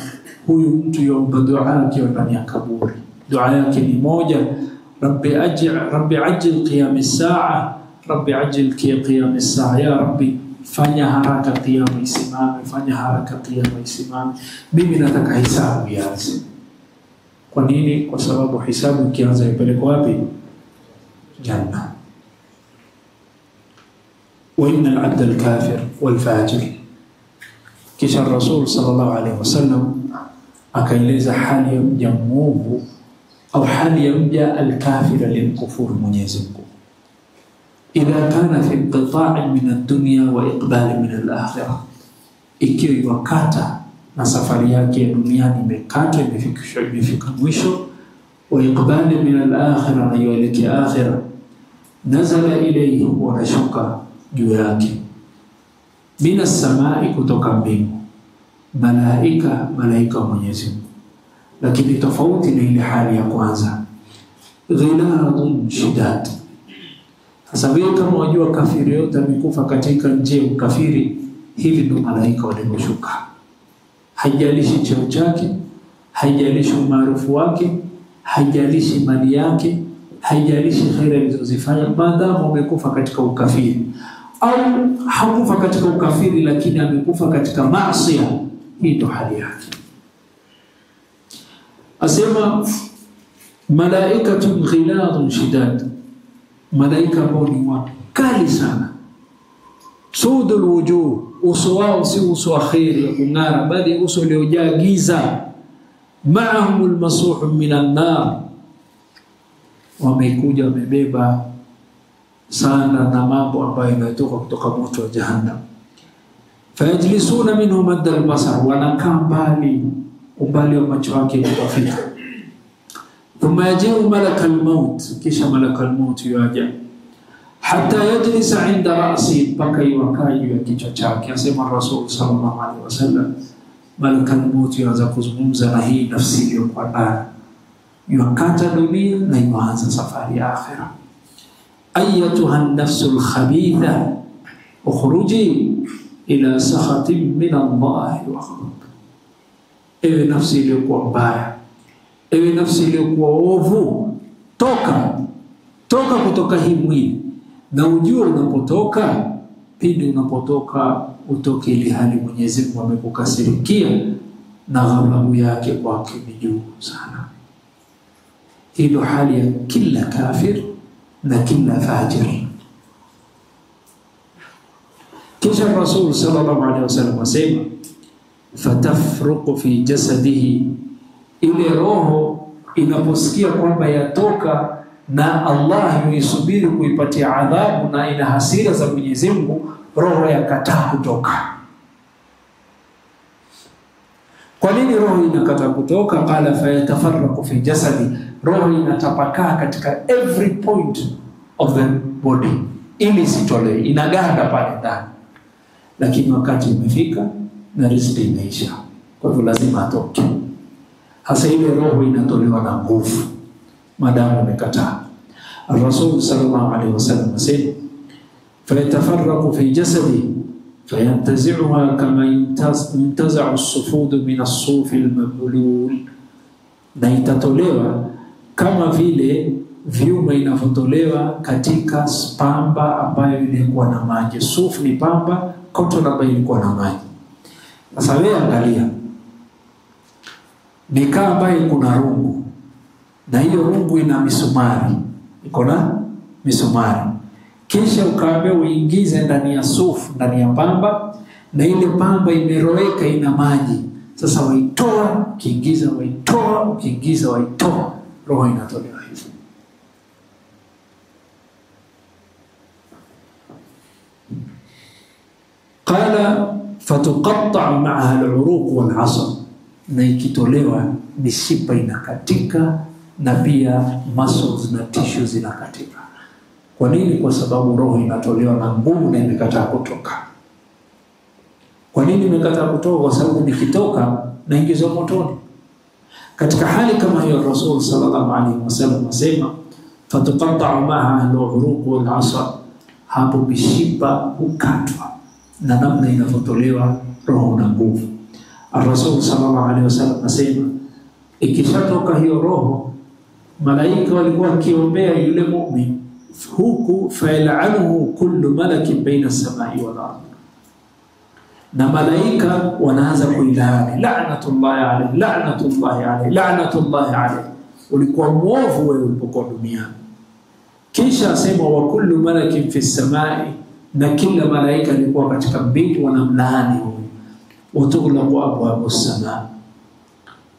huyu mtu yomba dua yake ndani ya kaburi. Dua yake ni moja, Rabbi ajil qiyam as-sa'a, Rabbi ajil qiyam as-sa'a, ya Rabbi fanya haraka qiyam isimame, fanya haraka qiyam isimame, mimi nataka hisabu ianze. Kwa nini? Kwa sababu hisabu ikianza ipeleke wapi? Janna. Wa inna al-'abda al-kafir wal-fajir. Kisha Rasul sallallahu alayhi wasallam akaeleza hali ya mja mwovu au hali ya mja al-kafir aliyekufuru Mwenyezi Mungu. Idha kana fi inqita'i min ad-dunya wa iqbal min al-akhirah, ikiwa iwakata na safari yake ya duniani imekata, imefika mwisho, wa iqbal min al-akhirah, na yuelekea akhirah, nazala ilayhi, wanashuka juu yake mina samai, kutoka mbingu, malaika wa Mwenyezi Mungu. Lakini tofauti na ile hali ya kwanza, ghiladun shidad. Sasa wewe kama wajua kafiri yote amekufa katika njia ya ukafiri, hivi ndio malaika walioshuka. Haijalishi cheo chake, haijalishi umaarufu wake, haijalishi mali yake, haijalishi khair alizozifanya, maadamu amekufa katika ukafiri, au hakufa katika ukafiri lakini amekufa katika maasi, hii ndio hali yake. Asema malaikatun ghiladun shidad, malaika ambao ni wakali sana, sudul wujuh, uso wao si uso wa khairi ya kung'ara, bali uso uliojaa giza. Ma'ahumul masuhu minan nar, wamekuja wamebeba sana na mambo ambayo yanatoka kutoka moto wa jahannam. Fayajlisuna minhu madda al-basar, wanakaa mbali, umbali wa macho yake kufika. Thumma yaji'u malakal maut, kisha malakal maut yaja, hatta yajlisa 'inda ra'si, mpaka iwakaa juu ya kichwa chake. Asema Rasul sallallahu alaihi wasallam, malakal maut yaanza kuzungumza na hii nafsi iliyokuwa ndani, yakata dunia na ianza safari ya akhirah. Ayyatuha an-nafsul khabitha ukhruji ila sakhatin min Allah wa ghadab. Ewe nafsi iliyokuwa mbaya, ewe nafsi iliyokuwa ovu, toka kutoka hii mwili, na ujue unapotoka, pindi unapotoka utoke ili hali Mwenyezi Mungu amekukasirikia na ghadhabu yake kwake ni juu sana. Hilo hali ya kila kafir na kila fajir. Kisha Rasul sallallahu alaihi wasallam asema, fatafruqu fi jasadihi, ile roho inaposikia kwamba yatoka na Allah yuisubiri kuipatia adhabu na ina hasira za Mwenyezi Mungu, roho yakataa kutoka. Kwa nini roho inakataa kutoka? Qala fayatafarraqu fi jasadi, roho inatapakaa katika every point of the body ili sitolewe, inaganda pale ndani. Lakini wakati umefika na riziki imeisha, kwa hivyo lazima atoke. Hasa ile roho inatolewa na nguvu madamu amekataa. Rasul sallallahu alaihi wasallam asema, fayatafarraqu fi jasadi fayantazi'uha kama yantaza'u as-sufud min as-suf al-mablul, na itatolewa kama vile vyuma inavyotolewa katika pamba ambayo ilikuwa na maji. Suf ni pamba, cotton ambayo ilikuwa na maji. Sasa wewe angalia, nikaa ambayo kuna rungu, na hiyo rungu ina misumari, iko na misumari. Kisha ukaambia uingize ndani ya sufu, ndani ya pamba, na ile pamba imeroweka ina maji. Sasa waitoa, ukiingiza waitoa, ukiingiza waitoa, roho inatolewa hivyo. Qala fatuqatta' ma'aha al-uruq wal-'asab, na ikitolewa mishipa inakatika na pia muscles na tissues zinakatika. Kwa nini? Kwa sababu roho inatolewa na nguvu na imekataa kutoka. Kwa nini imekataa kutoka? Kwa sababu nikitoka naingizwa motoni. Katika hali kama hiyo Rasul sallallahu alaihi wasallam asema, fatuqatta' ma'aha al-uruq wal-'asab, hapo mishipa hukatwa na namna inavyotolewa roho na nguvu. Rasul sallallahu alaihi wasallam asema, ikishatoka hiyo roho, malaika walikuwa wakiombea yule muumini huku, fa'al'anuhu kullu malakin baina as-samai wal ardh, na malaika wanaanza kuilani, la'natullahi alayhi, la'natullahi alayhi, la'natullahi alayhi, ulikuwa muovu wewe ulipokuwa duniani. Kisha asema, wa kullu malakin fi as-samai, na kila malaika alikuwa katika mbingu wanamlaani huyo. Watughlaqu abwabu as-samaa,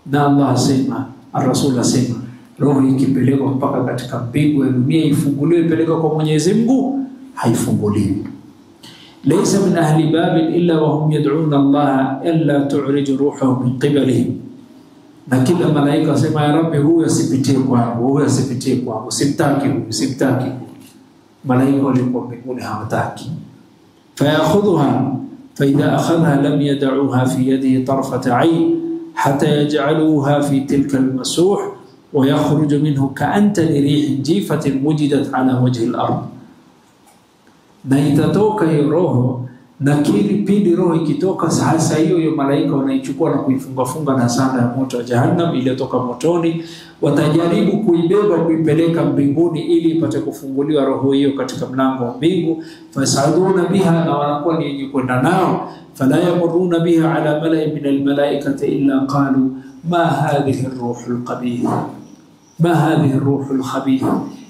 na Allah asema, Ar-Rasul asema, roho ikipelekwa mpaka katika mbingu ya dunia ifunguliwe ipelekwa kwa Mwenyezi Mungu, haifunguliwi. Laysa min ahli babin illa wa hum yad'una Allah illa tu'rij ruhuhu min qibalihim, na kila malaika asema, ya Rabbi, huyu asipitie kwangu, huyu asipitie kwangu, simtaki huyu, simtaki. Malaika walikuwa mbinguni hawataki. Fayakhudhuha fa idha akhadha lam yad'uha fi yadihi tarfat 'ayn hatta yaj'aluha fi tilka al-masuh wa yakhruju minhu ka'antani rihin jifatin wujidat 'ala wajhi al-ard. Na itatoka hiyo roho, na pindi roho ikitoka, sasa hiyo malaika wanaichukua na kuifunga na sanda ya moto wa jahannam iliyotoka motoni. Watajaribu kuibeba kuipeleka mbinguni ili ipate kufunguliwa roho hiyo katika mlango wa mbingu. Fasaduna biha, na wanakuwa ni yenye kwenda nao. Fala yamuruna biha ala mala'in min al-malaikati illa qalu ma hadhihi ar-ruhul qabih, ma hadhihi ar-ruhul khabith.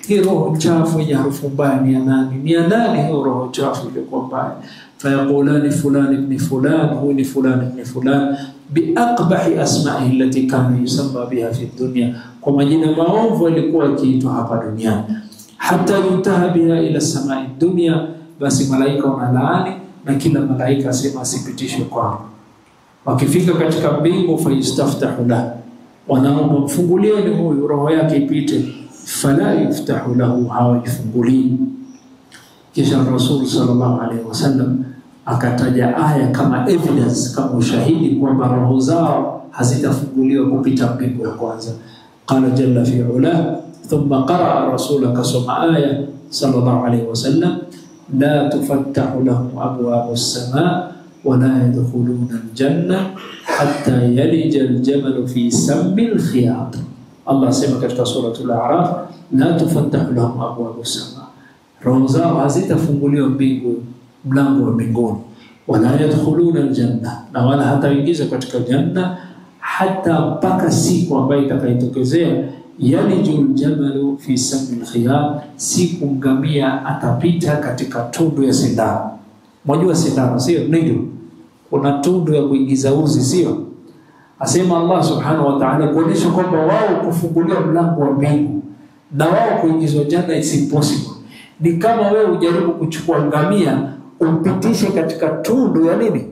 hii roho chafu yenye harufu mbaya ni ya nani? Ni ya nani hiyo roho chafu ilikuwa mbaya? Fayaqulani fulani ibn fulani, huyu ni fulani ibn fulani, biaqbahi asma'ihi allati kana yusamma biha fi dunya, kwa majina maovu alikuwa akiitwa hapa duniani. Hata yuntaha biha ila samai dunya, basi malaika wanalaani na kila malaika asema asipitishwe kwao. Wakifika katika mbingu, fayastaftahu lahu, wanaomba mfungulieni huyu roho yake ipite, fala yuftahu lahu, hawaifunguliwi. Kisha Rasul sallallahu alaihi wasallam akataja aya kama evidence, kama ushahidi kwamba roho zao hazitafunguliwa kupita mbingu ya kwanza. Qala jalla fi ula, thumma qaraa Rasul akasoma aya sallallahu alaihi wasallam, la tufattahu lahum abwabu as-samaa wa la yadkhuluna al-janna hatta yalija al-jamalu fi sammi al-khiyat. Allah sema katika suratul A'raf, la tufattahu lahum abwabu as-samaa, roho zao hazitafunguliwa mbingu, mlango wa mbinguni. Wala yadkhuluna aljanna, na wala hataingiza katika janna hata mpaka siku ambayo itakayotokezea yalijul jamalu fi sammi alkhiyat, siku ngamia atapita katika tundu ya sindano. Mjua sindano sio ndio? Kuna tundu ya kuingiza uzi sio? Asema Allah subhanahu wa ta'ala kuonesha kwamba wao kufunguliwa mlango wa mbingu na wao kuingizwa janna is impossible. Ni kama wewe ujaribu kuchukua ngamia umpitishe katika tundu ya nini?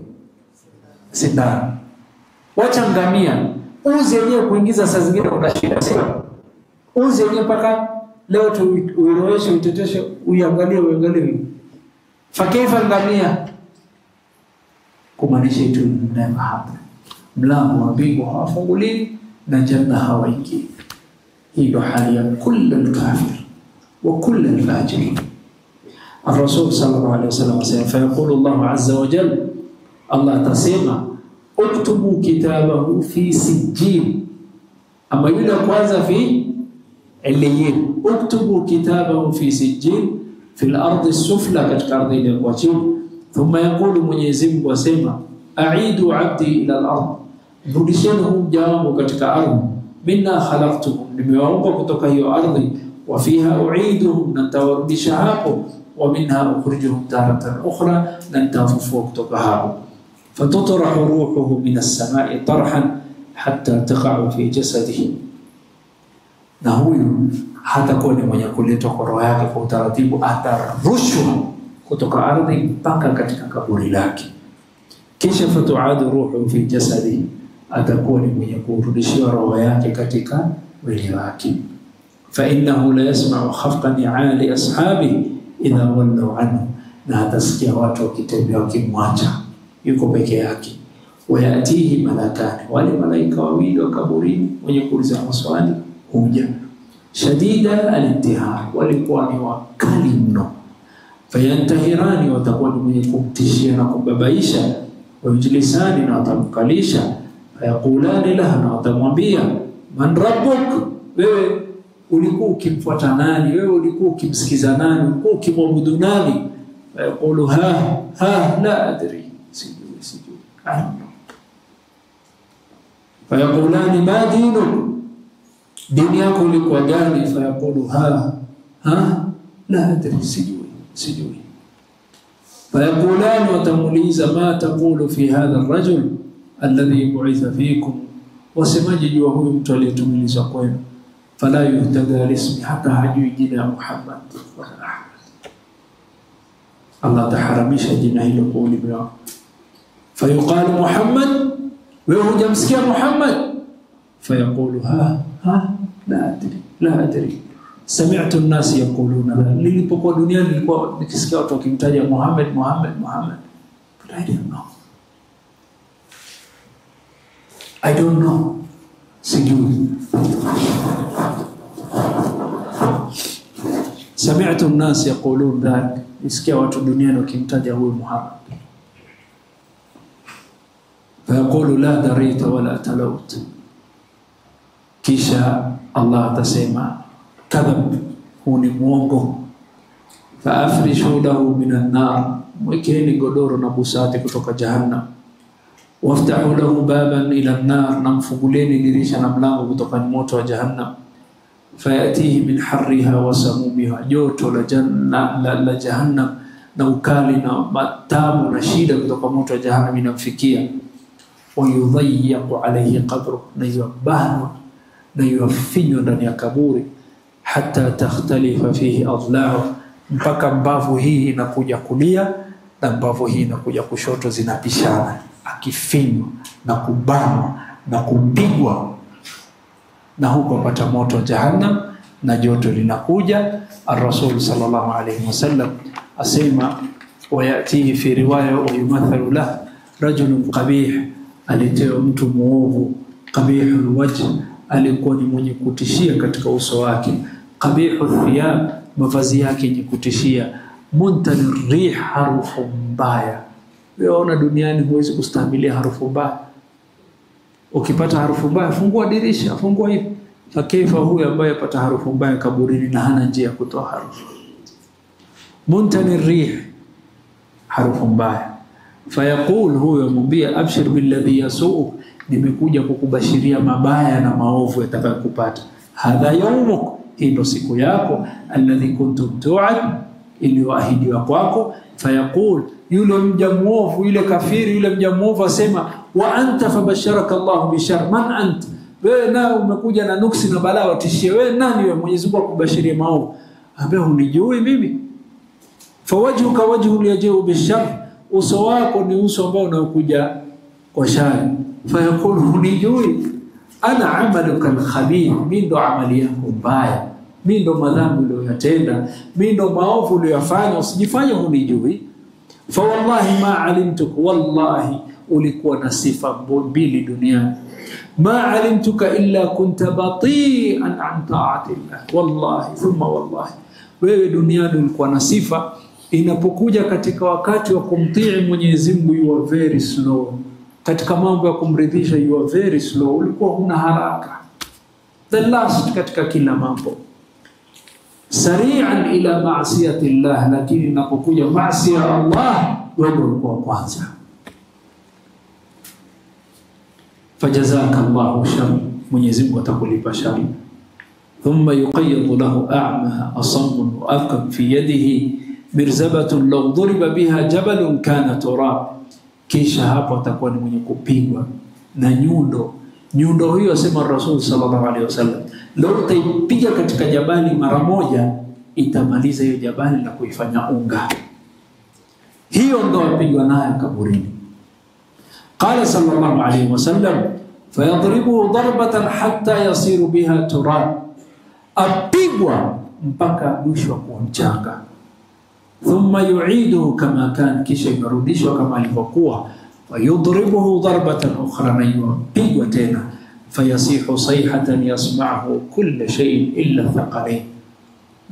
Sindano. Wacha ngamia, uzi yenyewe kuingiza saa zingine una shida sio? Uzi yenyewe paka leo tu uiroeshe, uteteshe, uangalie. Fakaifa ngamia? Kumaanisha itu never happen. Mlango wa mbingu hawafunguliwi na janna hawaingii. Hii ndio hali ya kila kafir wa kila fajir. الرسول صلى الله عليه وسلم فيقول الله عز وجل، الله تسمى اكتبوا كتابه في سجين. أما يقول كوازا في عليين، اكتبوا كتابه في سجين في الأرض السفلى كتكارضي للوجين. ثم يقول من يزم وسمى أعيدوا عبدي إلى الأرض، رudisheni jawabu katika ardhi, minna khalaqtukum, nimewaumba kutoka hiyo ardhi, wa fiha u'iduhum, natawarudisha hapo, wa minha ukhrijuhum taratan ukhra, nantafufua kutoka hapo. Fatutrahu ruhuhu min as-sama'i tarhan hatta taqa'u fi jasadihi, na huyu hatakuwa ni mwenye kuletwa kwa roho yake kwa utaratibu, atarushwa kutoka ardhi mpaka katika kaburi lake. Kisha fatu'adu ruhuhu fi jasadihi, atakuwa ni mwenye kurudishiwa roho yake katika mwili wake. Fa innahu la yasma'u khafqa ni'ali ashabihi idha wallau anhu, na atasikia watu wakitembea wakimwacha yuko peke yake. Wayatihi malakani, wale malaika wawili wa kaburini wenye kuuliza maswali huja. Shadida al-intihar, walikuwa ni wakali mno. Fayantahirani, watakuwa ni mwenye kumtishia na kumbabaisha. Wajlisani, na watamkalisha. Fayaqulani laha, na watamwambia man rabbuk, wewe ulikuwa ukimfuata nani? Wewe ulikuwa ukimsikiza nani? Ulikuwa ukimwabudu nani? Fayaqulu ha la adri, sijui I don't know. Fayaqulani ma dinuk, dini yako ilikuwa gani? Fayaqulu ha la adri, sijui. Fayaqulani, watamuuliza ma taqulu fi hadha ar-rajul alladhi bu'itha fikum, wasemaje juu huyu mtu aliyetumilizwa kwenu? Fala yuhtada lismi, hata hajui jina Muhammad wala Ahmad. Allah taharamisha jina hilo kwa ulimi wao. Fayuqalu Muhammad, wewe hujamsikia Muhammad? Fayaqulu la adri. Sami'tu an-nas yaquluna, nilipokuwa duniani nilikuwa nikisikia watu wakimtaja Muhammad, but I don't know. Sijui. Sami'tu an-nas yaqulun dhalik, nisikia watu duniani wakimtaja huyu Muhammad. Fayaqulu la darita wala talawt, kisha Allah atasema kadhab, huu ni mwongo. Faafrishu lahu minan nar, mwekeni godoro na busati kutoka jahannam. Waftahu lahu baban ila an-nar, na mfunguleni dirisha na mlango kutoka moto wa jahannam. fayatihi min harriha wa samumiha, joto la janna la jahannam na ukali na matamu na shida kutoka moto wa jahannam inamfikia. Wa yudhayyaqu alayhi qabru, na yubanwa na yufinywa ndani ya kaburi, hatta takhtalifa fihi adla'u, mpaka mbavu hii inakuja kulia na mbavu hii inakuja kushoto, zinapishana, akifinywa na kubanwa na kupigwa, na huko pata moto wa jahannam na joto linakuja. Ar-Rasul sallallahu alayhi wasallam asema, wayatihi fi riwaya wa yumathalu lahu rajulun qabih, alitewa mtu muovu, qabihul wajh, alikuwa ni mwenye kutishia katika uso wake, qabihul thiyab, mavazi yake yenye kutishia, muntanir rih, harufu mbaya. Wewe duniani huwezi kustahimilia harufu mbaya. Ukipata harufu mbaya, fungua dirisha, fungua hivi. Fakaifa huyu ambaye apata harufu mbaya kaburini na hana njia ya kutoa harufu? Muntanir rih, harufu mbaya. Fayaqul, huyo mwambia, abshir billadhi yasuu, nimekuja kukubashiria mabaya na maovu yatakayokupata. Hadha yawmuk, hii ndo siku yako, alladhi kuntum tu'ad, iliyoahidiwa kwako. Fayaqul, yule mja muovu, yule kafiri, yule mja muovu asema, wa anta fabasharaka Allahu bishar, man anta, wewe na umekuja na nuksi na balaa, watishie wewe nani? Wewe Mwenyezi Mungu akubashiria maovu. Ambaye hunijui mimi. Fawajhuka wajhu yajiu bishar, uso wako ni uso ambao unakuja kwa shari. Fayaqul, hunijui, ana amaluka alkhabith, mimi ndo amali yako mbaya, mimi ndo madhambi uliyotenda, mimi ndo maovu uliyofanya, usijifanye hunijui. Fa wallahi ma alimtuk, wallahi ulikuwa na sifa mbili duniani. Ma alimtuka illa kunta bati'an an ta'atillah, wallahi thumma wallahi, wewe duniani ulikuwa na sifa, inapokuja katika wakati wa kumtii Mwenyezi Mungu you are very slow, katika mambo ya kumridhisha you are very slow, ulikuwa huna haraka, the last katika kila mambo, sari'an ila ma'siyati Allah, lakini inapokuja maasi ya Allah wewe ulikuwa kwanza. Fajazaka Allahu shar, Mwenyezi Mungu atakulipa shari. Thumma yuqayyadu lahu a'ma asammun wa afkam fi yadihi mirzabatun law duriba biha jabalun kana turab, kisha hapo atakuwa ni mwenye kupigwa na nyundo. Nyundo hiyo, asema Rasul sallallahu alaihi wasallam, leo utaipiga katika jabali mara moja, itamaliza hiyo jabali na kuifanya unga. Hiyo ndo apigwa nayo kaburini. Qala sallallahu alayhi wasallam, fayadribuhu darbatan hatta yasiru biha turab, apigwa mpaka mwisho kwa mchanga. Thumma yu'iduhu kama kan, kisha yarudishwa kama alivyokuwa. Fayudribuhu darbatan ukhra, na yupigwa tena. Fayasihu sayhatan yasma'uhu kull shay'in illa thaqalain,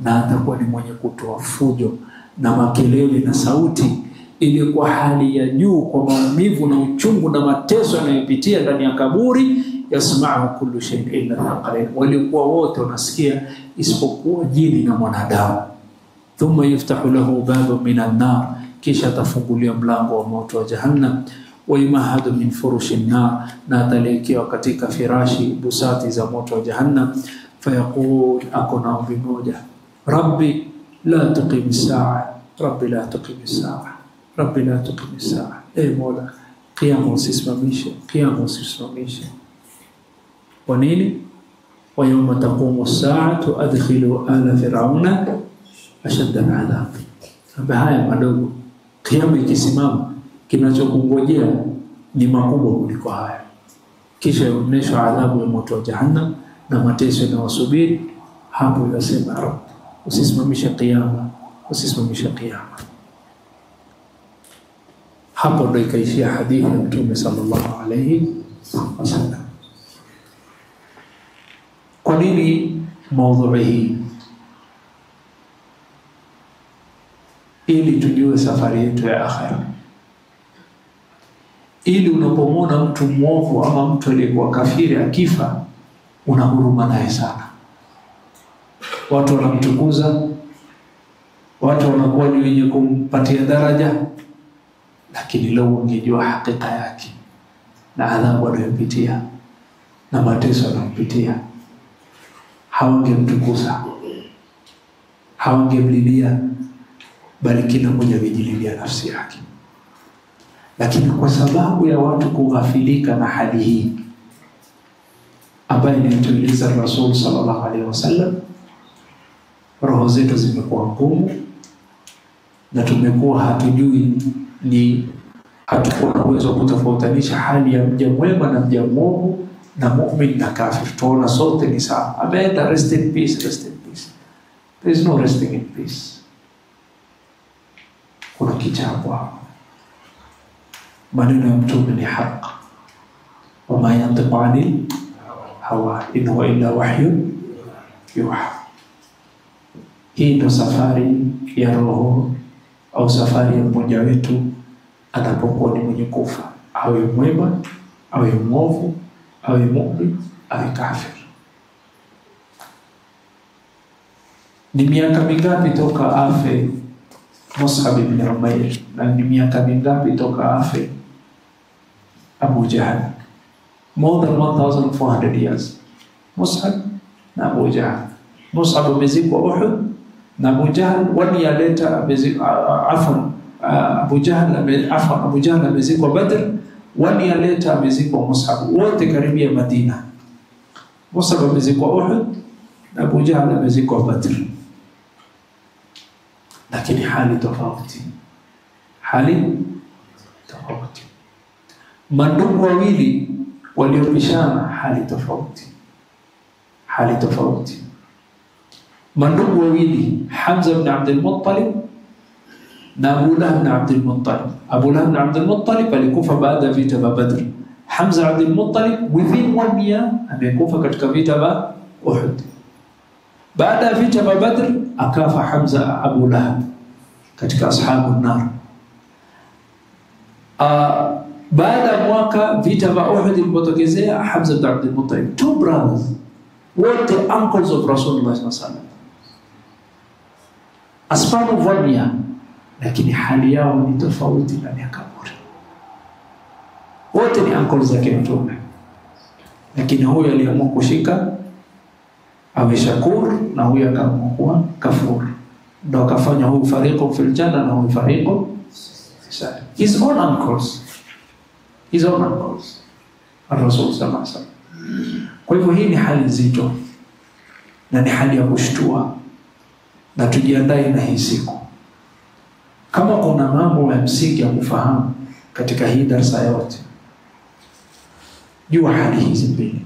na atakuwa ni mwenye kutoa fujo na makelele na sauti ili kwa hali ya juu, kwa maumivu na uchungu na mateso yanayopitia ndani ya kaburi. Yasma'u kullu shay'in illa thaqalain, walikuwa wote wanasikia isipokuwa jini na mwanadamu. Thumma yuftahu lahu babun minan nar, kisha atafungulia mlango wa moto wa jahannam. Wa yumahadu min furushin nar, na atalekewa katika firashi busati za moto wa jahannam. Fayaqul, akona ombi moja, rabbi la tuqim saa, rabbi la tuqim saa, rabbi la tuqim saa, Mola, qiyama usisimamishe, qiyama usisimamishe. Kwa nini? Wa yawma taqumu as-saa'atu adkhilu ala fir'auna ashadda al-'adhab. Haya madogo, qiyama ikisimama kinachokungojea ni makubwa kuliko haya. Kisha yaonyeshwa adhabu ya moto wa jahannam na mateso yanayosubiri. Hapo yasema, Rabb, usisimamishe qiyama, usisimamishe qiyama. Hapo ndo ikaishia hadithi ya Mtume sallallahu alayhi wasallam. Kwa nini maudhui hii? Ili tujue safari yetu ya akhera, ili unapomwona mtu mwovu ama mtu aliyekuwa kafiri akifa, unahuruma naye sana. Watu wanamtukuza, watu wanakuwa ni wenye kumpatia daraja, lakini leo ungejua hakika yake na adhabu anayopitia na mateso anayopitia, hawangemtukuza, hawangemlilia, bali kila mmoja angejililia nafsi yake. Lakini kwa sababu ya watu kughafilika na hali hii ambayo inatueleza Rasul sallallahu alaihi wasallam, roho zetu zimekuwa ngumu na tumekuwa hatujui, ni hatukuwa uwezo kutofautanisha hali ya mja mwema na mja mwovu, na mu'min na kafir. Tuona sote ni sawa. Ameenda, rest in peace, rest in peace. There is no resting in peace. Kuna kichapo hapo. Maneno ya Mtume ni haki. Wa ma yantiqu anil hawa in huwa illa wahyun yuha. Hii ndo safari ya roho au safari ya mmoja wetu anapokuwa ni mwenye kufa, awe mwema, awe mwovu, awe mu'min, awe kafir. Ni miaka mingapi toka afe Mus'ab ibn Umair, na ni miaka mingapi toka afe Abu Jahl? More than 1400 years. Mus'ab na Abu Jahl. Mus'ab amezikwa Uhud na Abu Jahl 1 year later amezikwa Abu Jahl amezikwa Badr. 1 year later amezikwa Mus'ab, wote karibia Madina. Mus'ab amezikwa Uhud na Abu Jahl amezikwa Badr, lakini hali tofauti. Hali tofauti. Mandugu wawili waliopishana, hali tofauti. Hali tofauti. Mandugu wawili, Hamza ibn Abdul Muttalib na Abu Lahab ibn Abdul Muttalib. Abu Lahab ibn Abdul Muttalib alikufa baada ya vita vya Badr. Hamza Abdul Muttalib within 1 year amekufa katika vita vya Uhud. Baada ya vita vya Badr akafa Hamza Abu Lahab katika ashabu nar. Baada ya mwaka vita vya Uhud ilipotokezea, Hamza ibn Abdul Muttalib, 2 brothers, wote uncles of Rasulullah sallallahu alaihi wasallam, a span of 1 year, lakini hali yao ni tofauti na miaka bora. Wote ni uncles zake Mtume, lakini huyo aliamua kushika awe shakur na huyo akaamua kuwa kafur. Ndio akafanya huyu fariqo fil janna na huyu fariqo sasa. His own uncles. His own uncles. Rasul sallallahu alaihi wasallam. Kwa hivyo hii ni hali nzito na ni hali ya kushtua, na tujiandae na hii siku. Kama kuna mambo ya msingi ya kufahamu katika hii darasa yote, jua hali hizi mbili.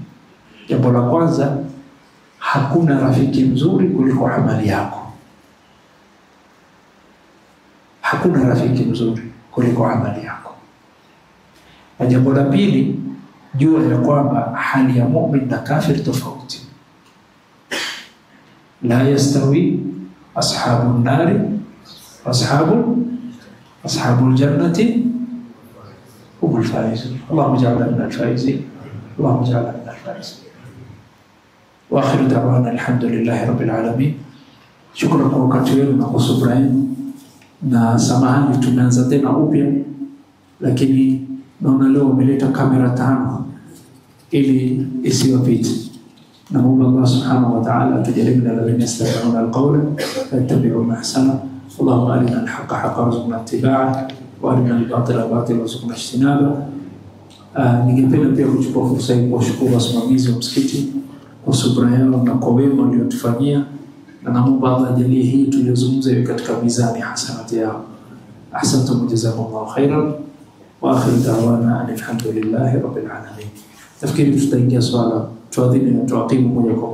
Jambo la kwanza, hakuna rafiki mzuri kuliko amali yako. Hakuna rafiki mzuri kuliko amali yako. Na jambo la pili, jua ya kwamba hali ya mu'min na kafir tofauti. La yastawi ashabun nari ashabul jannati humul faizun. Allahumma ij'alna minal faizin. Allahumma ij'alna minal faizin. Wa akhiru da'wana alhamdulillahi rabbil alamin. Shukran kwa wakati wenu na kwa subra yenu, na samahani tumeanza tena upya, lakini naona leo umeleta kamera 5 ili isiwapite. Naomba Allah subhanahu wa ta'ala tujalie alladhina yastami'una alqawla fayattabi'una ahsana. Allahumma arina alhaqqa haqqan warzuqna ittiba'ahu wa arina albatila batilan warzuqna ijtinaba. Ningependa pia kuchukua fursa hii kuwashukuru wasimamizi wa msikiti kwa subra yao na kwa wema waliotufanyia, na naomba Allah ajalie hii tuliyozungumza iwe katika mizani hasanati yao. Ahsantum, jazakumullahu khairan. Wa akhiru da'wana alhamdulillahi rabbil alamin. Nafikiri tutaingia swala, tuadhini na tuaqimu moja kwa moja.